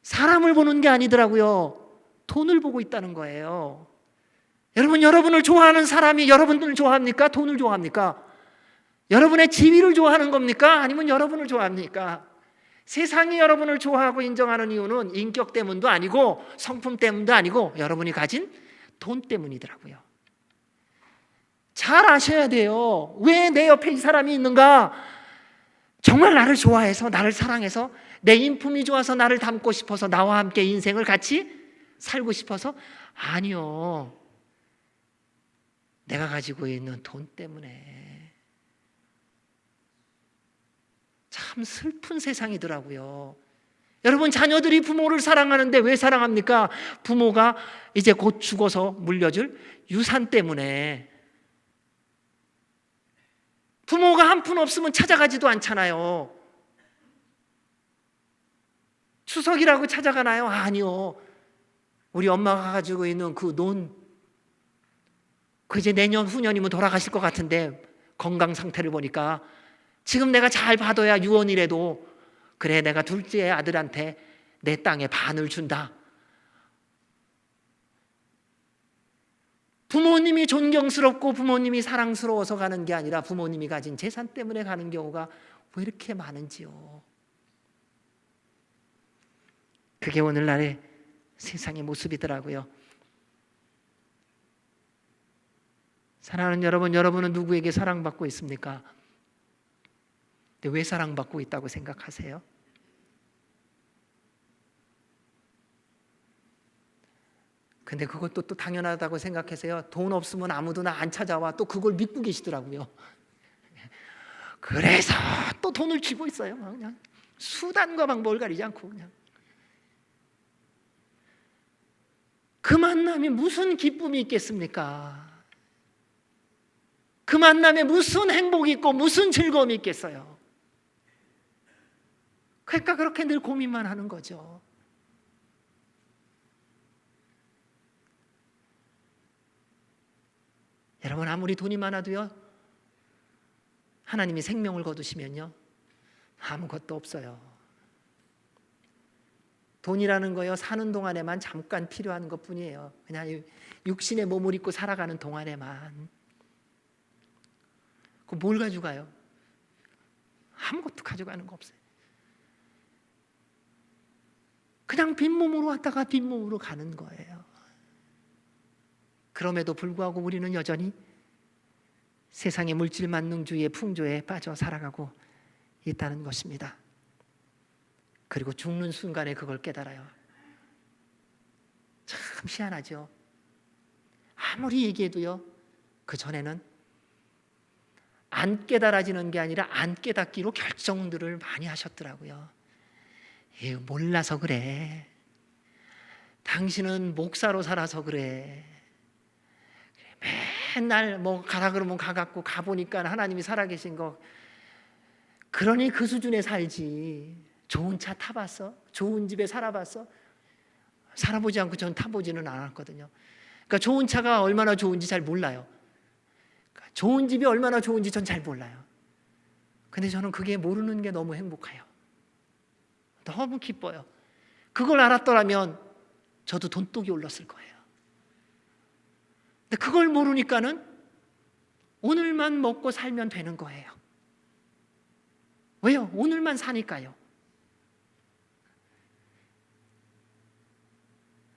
사람을 보는 게 아니더라고요. 돈을 보고 있다는 거예요. 여러분, 여러분을 좋아하는 사람이 여러분들을 좋아합니까? 돈을 좋아합니까? 여러분의 지위를 좋아하는 겁니까? 아니면 여러분을 좋아합니까? 세상이 여러분을 좋아하고 인정하는 이유는 인격 때문도 아니고 성품 때문도 아니고 여러분이 가진 돈 때문이더라고요. 잘 아셔야 돼요. 왜 내 옆에 이 사람이 있는가? 정말 나를 좋아해서, 나를 사랑해서, 내 인품이 좋아서 나를 닮고 싶어서 나와 함께 인생을 같이 살고 싶어서? 아니요. 내가 가지고 있는 돈 때문에. 참 슬픈 세상이더라고요. 여러분, 자녀들이 부모를 사랑하는데 왜 사랑합니까? 부모가 이제 곧 죽어서 물려줄 유산 때문에. 부모가 한 푼 없으면 찾아가지도 않잖아요. 추석이라고 찾아가나요? 아니요. 우리 엄마가 가지고 있는 그 돈, 그 이제 내년 후년이면 돌아가실 것 같은데 건강 상태를 보니까 지금 내가 잘 봐둬야 유언이라도 그래 내가 둘째 아들한테 내 땅의 반을 준다. 부모님이 존경스럽고 부모님이 사랑스러워서 가는 게 아니라 부모님이 가진 재산 때문에 가는 경우가 왜 이렇게 많은지요. 그게 오늘날의 세상의 모습이더라고요. 사랑하는 여러분, 여러분은 누구에게 사랑받고 있습니까? 근데 왜 사랑받고 있다고 생각하세요? 근데 그것도 또 당연하다고 생각하세요? 돈 없으면 아무도 나 안 찾아와. 또 그걸 믿고 계시더라고요. 그래서 또 돈을 쥐고 있어요. 그냥 수단과 방법을 가리지 않고 그냥. 그 만남이 무슨 기쁨이 있겠습니까? 그 만남에 무슨 행복이 있고 무슨 즐거움이 있겠어요? 그러니까 그렇게 늘 고민만 하는 거죠. 여러분, 아무리 돈이 많아도요, 하나님이 생명을 거두시면요 아무것도 없어요. 돈이라는 거요 사는 동안에만 잠깐 필요한 것뿐이에요. 그냥 육신의 몸을 입고 살아가는 동안에만. 그 뭘 가져가요? 아무것도 가져가는 거 없어요. 그냥 빈몸으로 왔다가 빈몸으로 가는 거예요. 그럼에도 불구하고 우리는 여전히 세상의 물질 만능주의의 풍조에 빠져 살아가고 있다는 것입니다. 그리고 죽는 순간에 그걸 깨달아요. 참 희한하죠. 아무리 얘기해도요, 그 전에는 안 깨달아지는 게 아니라 안 깨닫기로 결정들을 많이 하셨더라고요. 몰라서 그래. 당신은 목사로 살아서 그래. 맨날 뭐 가라 그러면 가갖고 가보니까 하나님이 살아계신 거. 그러니 그 수준에 살지. 좋은 차 타봤어? 좋은 집에 살아봤어? 살아보지 않고 전 타보지는 않았거든요. 그러니까 좋은 차가 얼마나 좋은지 잘 몰라요. 그러니까 좋은 집이 얼마나 좋은지 전 잘 몰라요. 근데 저는 그게 모르는 게 너무 행복해요. 너무 기뻐요. 그걸 알았더라면 저도 돈독이 올랐을 거예요. 근데 그걸 모르니까는 오늘만 먹고 살면 되는 거예요. 왜요? 오늘만 사니까요.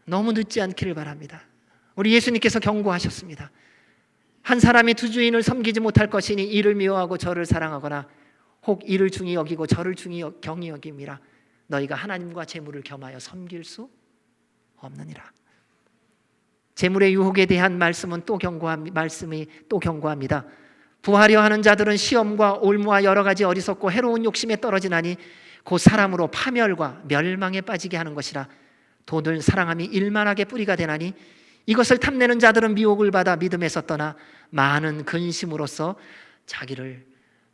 너무 늦지 않기를 바랍니다. 우리 예수님께서 경고하셨습니다. 한 사람이 두 주인을 섬기지 못할 것이니 이를 미워하고 저를 사랑하거나 혹 이를 중히 여기고 저를 중히 경히 여김이라. 너희가 하나님과 재물을 겸하여 섬길 수 없느니라. 재물의 유혹에 대한 말씀이 또 경고합니다. 부하려 하는 자들은 시험과 올무와 여러 가지 어리석고 해로운 욕심에 떨어지나니 곧 사람으로 파멸과 멸망에 빠지게 하는 것이라. 돈을 사랑함이 일만하게 뿌리가 되나니 이것을 탐내는 자들은 미혹을 받아 믿음에서 떠나 많은 근심으로써 자기를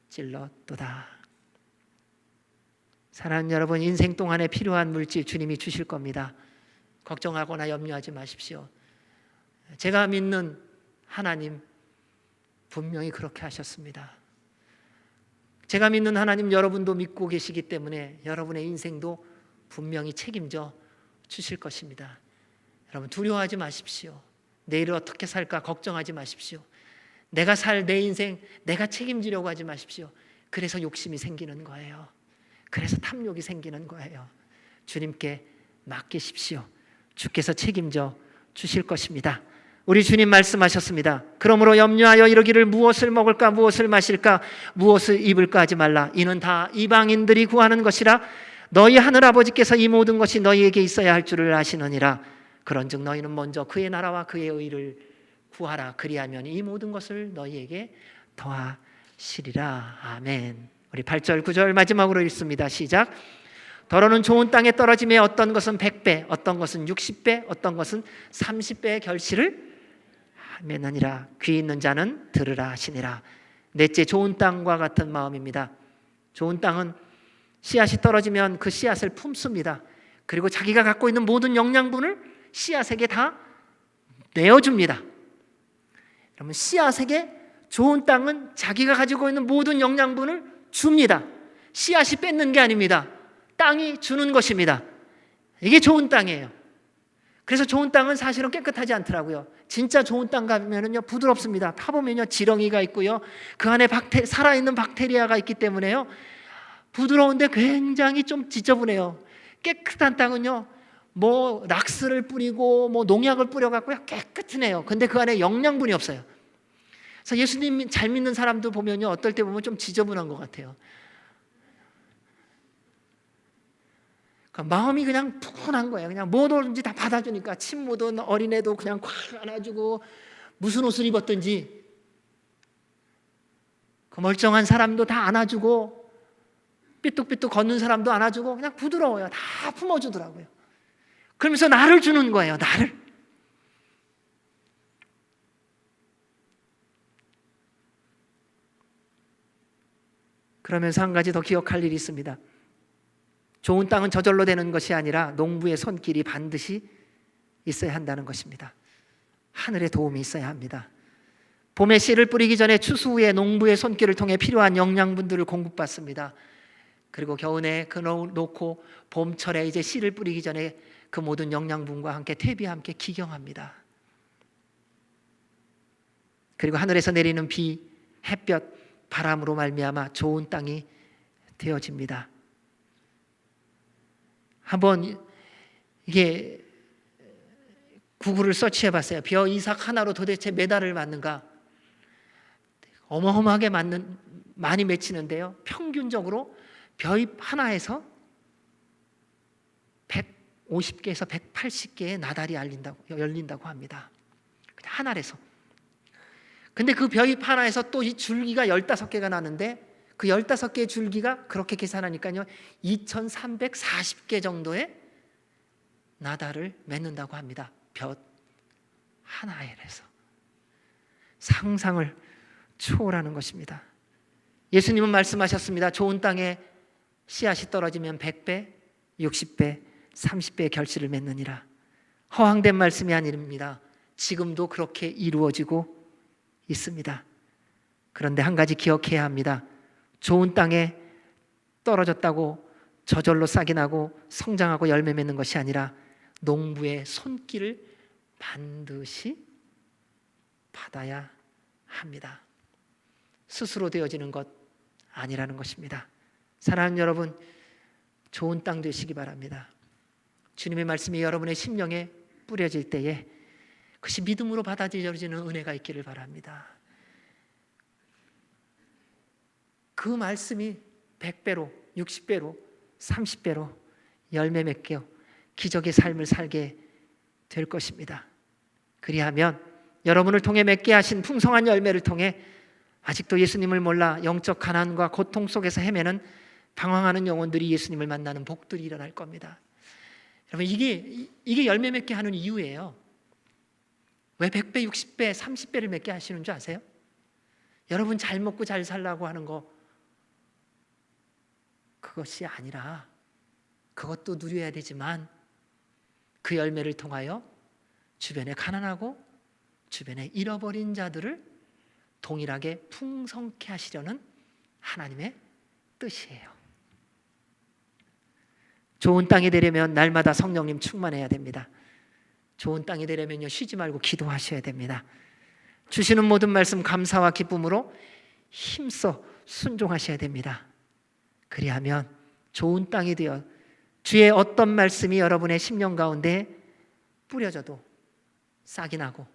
찔렀도다. 사랑하는 여러분, 인생 동안에 필요한 물질 주님이 주실 겁니다. 걱정하거나 염려하지 마십시오. 제가 믿는 하나님 분명히 그렇게 하셨습니다. 제가 믿는 하나님 여러분도 믿고 계시기 때문에 여러분의 인생도 분명히 책임져 주실 것입니다. 여러분 두려워하지 마십시오. 내일을 어떻게 살까 걱정하지 마십시오. 내가 살 내 인생 내가 책임지려고 하지 마십시오. 그래서 욕심이 생기는 거예요. 그래서 탐욕이 생기는 거예요. 주님께 맡기십시오. 주께서 책임져 주실 것입니다. 우리 주님 말씀하셨습니다. 그러므로 염려하여 이르기를 무엇을 먹을까 무엇을 마실까 무엇을 입을까 하지 말라. 이는 다 이방인들이 구하는 것이라. 너희 하늘아버지께서 이 모든 것이 너희에게 있어야 할 줄을 아시느니라. 그런즉 너희는 먼저 그의 나라와 그의 의를 구하라. 그리하면 이 모든 것을 너희에게 더하시리라. 아멘. 우리 8절 9절 마지막으로 읽습니다. 시작. 더러는 좋은 땅에 떨어짐에 어떤 것은 100배 어떤 것은 60배 어떤 것은 30배의 결실을 맺느니라. 귀 있는 자는 들으라 하시니라. 넷째, 좋은 땅과 같은 마음입니다. 좋은 땅은 씨앗이 떨어지면 그 씨앗을 품습니다. 그리고 자기가 갖고 있는 모든 영양분을 씨앗에게 다 내어줍니다. 여러분, 씨앗에게 좋은 땅은 자기가 가지고 있는 모든 영양분을 줍니다. 씨앗이 뺏는 게 아닙니다. 땅이 주는 것입니다. 이게 좋은 땅이에요. 그래서 좋은 땅은 사실은 깨끗하지 않더라고요. 진짜 좋은 땅 가면은요 부드럽습니다. 타보면요 지렁이가 있고요, 그 안에 살아있는 박테리아가 있기 때문에요 부드러운데 굉장히 좀 지저분해요. 깨끗한 땅은요 뭐 락스를 뿌리고 뭐 농약을 뿌려갖고요 깨끗해요. 근데 그 안에 영양분이 없어요. 그래서 예수님 잘 믿는 사람들 보면요 어떨 때 보면 좀 지저분한 것 같아요. 마음이 그냥 푸근한 거예요. 그냥 뭐든지 다 받아주니까 침 묻은 어린애도 그냥 콱 안아주고 무슨 옷을 입었든지 그 멀쩡한 사람도 다 안아주고 삐뚤삐뚤 걷는 사람도 안아주고 그냥 부드러워요. 다 품어주더라고요. 그러면서 나를 주는 거예요. 나를. 그러면서 한 가지 더 기억할 일이 있습니다. 좋은 땅은 저절로 되는 것이 아니라 농부의 손길이 반드시 있어야 한다는 것입니다. 하늘의 도움이 있어야 합니다. 봄에 씨를 뿌리기 전에 추수 후에 농부의 손길을 통해 필요한 영양분들을 공급받습니다. 그리고 겨우내 놓고 봄철에 이제 씨를 뿌리기 전에 그 모든 영양분과 함께 퇴비와 함께 기경합니다. 그리고 하늘에서 내리는 비, 햇볕, 바람으로 말미암아 좋은 땅이 되어집니다. 한번 이게 구글을 서치해봤어요. 벼 이삭 하나로 도대체 몇 알을 맞는가? 어마어마하게 많이 맺히는데요. 평균적으로 벼잎 하나에서 150개에서 180개의 나달이 열린다고 합니다. 그냥 한 알에서. 근데 그 벼잎 하나에서 또 이 줄기가 15개가 나는데 그 15개의 줄기가 그렇게 계산하니까요 2340개 정도의 나달을 맺는다고 합니다. 벼 하나에서. 상상을 초월하는 것입니다. 예수님은 말씀하셨습니다. 좋은 땅에 씨앗이 떨어지면 100배, 60배, 30배의 결실을 맺느니라. 허황된 말씀이 아닙니다. 지금도 그렇게 이루어지고 있습니다. 그런데 한 가지 기억해야 합니다. 좋은 땅에 떨어졌다고 저절로 싹이 나고 성장하고 열매 맺는 것이 아니라 농부의 손길을 반드시 받아야 합니다. 스스로 되어지는 것 아니라는 것입니다. 사랑하는 여러분, 좋은 땅 되시기 바랍니다. 주님의 말씀이 여러분의 심령에 뿌려질 때에 그것이 믿음으로 받아들여지는 은혜가 있기를 바랍니다. 그 말씀이 100배로, 60배로, 30배로 열매 맺게 기적의 삶을 살게 될 것입니다. 그리하면 여러분을 통해 맺게 하신 풍성한 열매를 통해 아직도 예수님을 몰라 영적 가난과 고통 속에서 헤매는 방황하는 영혼들이 예수님을 만나는 복들이 일어날 겁니다. 여러분, 이게 열매 맺게 하는 이유예요. 왜 100배, 60배, 30배를 맺게 하시는 줄 아세요? 여러분 잘 먹고 잘 살라고 하는 거 그것이 아니라, 그것도 누려야 되지만 그 열매를 통하여 주변에 가난하고 주변에 잃어버린 자들을 동일하게 풍성케 하시려는 하나님의 뜻이에요. 좋은 땅이 되려면 날마다 성령님 충만해야 됩니다. 좋은 땅이 되려면요, 쉬지 말고 기도하셔야 됩니다. 주시는 모든 말씀 감사와 기쁨으로 힘써 순종하셔야 됩니다. 그리하면 좋은 땅이 되어 주의 어떤 말씀이 여러분의 심령 가운데 뿌려져도 싹이 나고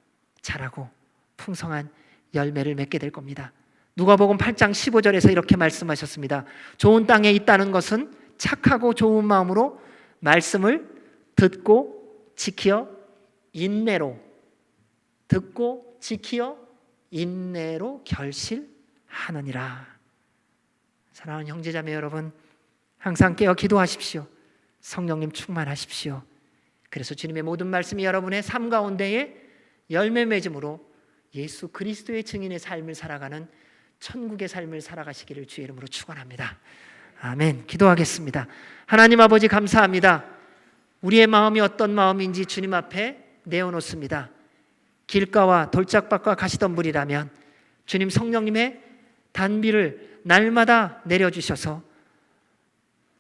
자라고 풍성한 열매를 맺게 될 겁니다. 누가복음 8장 15절에서 이렇게 말씀하셨습니다. 좋은 땅에 있다는 것은 착하고 좋은 마음으로 말씀을 듣고 지키어 인내로, 듣고 지키어 인내로 결실하느니라. 사랑하는 형제자매 여러분, 항상 깨어 기도하십시오. 성령님 충만하십시오. 그래서 주님의 모든 말씀이 여러분의 삶 가운데에 열매 맺음으로 예수 그리스도의 증인의 삶을 살아가는 천국의 삶을 살아가시기를 주의 이름으로 축원합니다. 아멘. 기도하겠습니다. 하나님 아버지, 감사합니다. 우리의 마음이 어떤 마음인지 주님 앞에 내어놓습니다. 길가와 돌짝밭과 가시덤불이라면 주님 성령님의 단비를 날마다 내려주셔서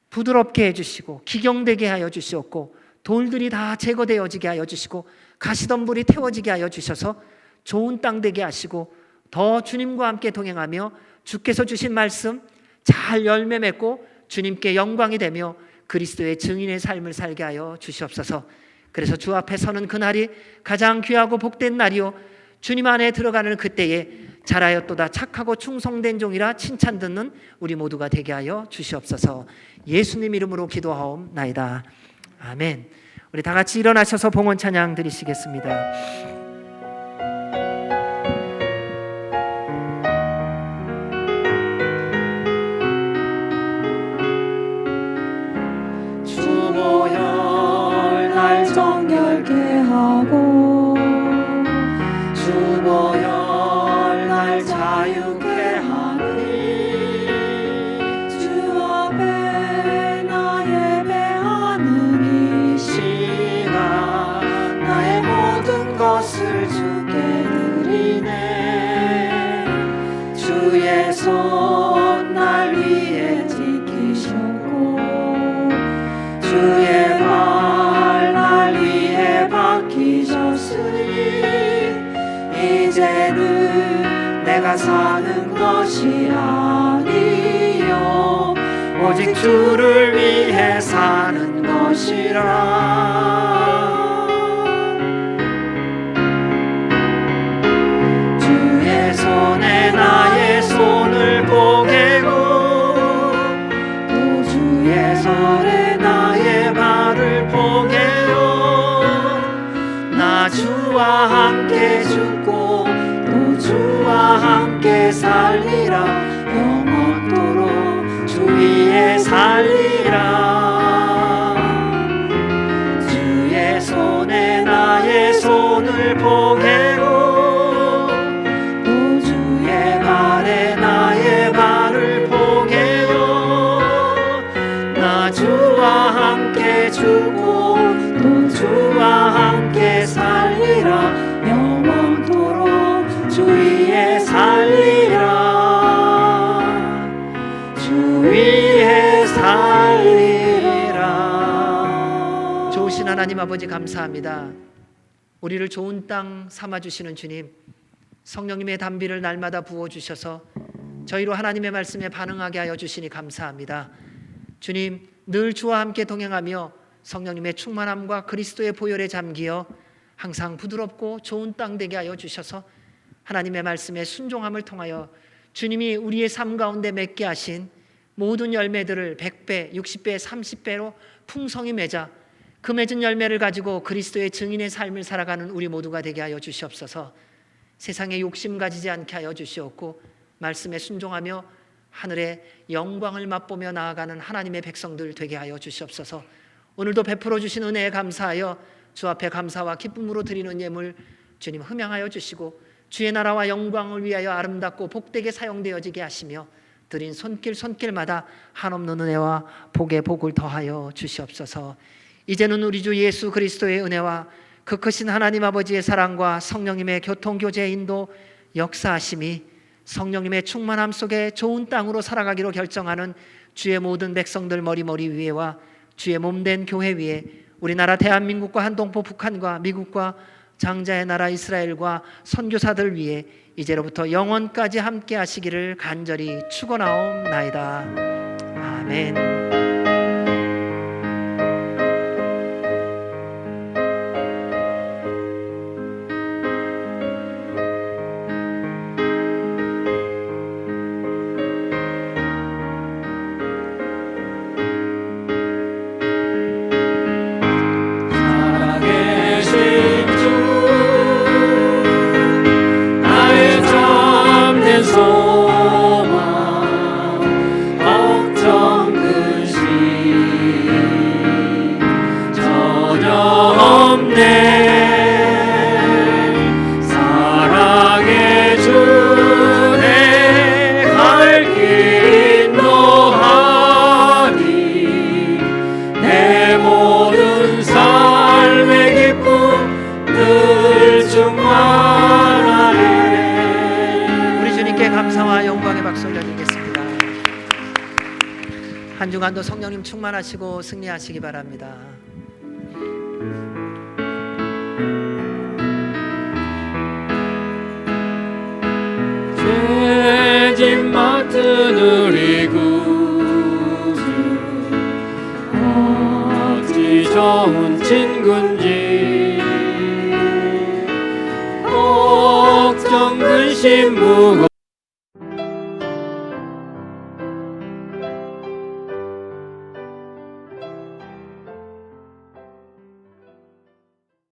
부드럽게 해주시고 기경되게 하여 주시옵고, 돌들이 다 제거되어지게 하여 주시고 가시덤불이 태워지게 하여 주셔서 좋은 땅 되게 하시고, 더 주님과 함께 동행하며 주께서 주신 말씀 잘 열매 맺고 주님께 영광이 되며 그리스도의 증인의 삶을 살게 하여 주시옵소서. 그래서 주 앞에 서는 그날이 가장 귀하고 복된 날이요, 주님 안에 들어가는 그때에 잘하였도다 착하고 충성된 종이라 칭찬 듣는 우리 모두가 되게 하여 주시옵소서. 예수님 이름으로 기도하옵나이다. 아멘. 우리 다 같이 일어나셔서 봉헌 찬양 드리시겠습니다. 정결케 하고 주보혈 날 자유케 하니, 주 앞에 나 예배하는 이 시간 나의 모든 것을 주께 드리네. 주의 손 날 위에 지키셨고 주의 이제는 내가 사는 것이 아니요 오직 주를 위해 사는 것이라. 주의 손에 나의 손을 보게고 또 주의 손에 나의 발을 보게요. 나 주와 함께 죽고 또 주와 함께 살리라. 영원토록 주 위에 살리라. 주의 손에 나의 손을 보게고 또 주의 발에 나의 발을 보게요. 나 주와 함께 죽고 또 주와 함께 살리라. 영원토록 주 위에 살리라. 주 위에 살리라. 좋으신 하나님 아버지, 감사합니다. 우리를 좋은 땅 삼아주시는 주님, 성령님의 단비를 날마다 부어주셔서 저희로 하나님의 말씀에 반응하게 하여 주시니 감사합니다. 주님, 늘 주와 함께 동행하며 성령님의 충만함과 그리스도의 보혈에 잠기어 항상 부드럽고 좋은 땅 되게 하여 주셔서 하나님의 말씀에 순종함을 통하여 주님이 우리의 삶 가운데 맺게 하신 모든 열매들을 100배, 60배, 30배로 풍성히 맺어 그 맺은 열매를 가지고 그리스도의 증인의 삶을 살아가는 우리 모두가 되게 하여 주시옵소서. 세상에 욕심 가지지 않게 하여 주시옵고 말씀에 순종하며 하늘의 영광을 맛보며 나아가는 하나님의 백성들 되게 하여 주시옵소서. 오늘도 베풀어 주신 은혜에 감사하여 주 앞에 감사와 기쁨으로 드리는 예물 주님 흠양하여 주시고 주의 나라와 영광을 위하여 아름답고 복되게 사용되어지게 하시며 드린 손길마다 한없는 은혜와 복의 복을 더하여 주시옵소서. 이제는 우리 주 예수 그리스도의 은혜와 그 크신 하나님 아버지의 사랑과 성령님의 교통교제 인도 역사하심이 성령님의 충만함 속에 좋은 땅으로 살아가기로 결정하는 주의 모든 백성들 머리 위에와 주의 몸된 교회 위에 우리나라 대한민국과 한동포 북한과 미국과 장자의 나라 이스라엘과 선교사들 위에 이제로부터 영원까지 함께 하시기를 간절히 축원하옵나이다. 아멘. 감사와 영광의 박수 올려드리겠습니다. 한 주간도 성령님 충만하시고 승리하시기 바랍니다. 죄짐 맡은 우리 구주 어찌 좋은 친군지 걱정 근심 무거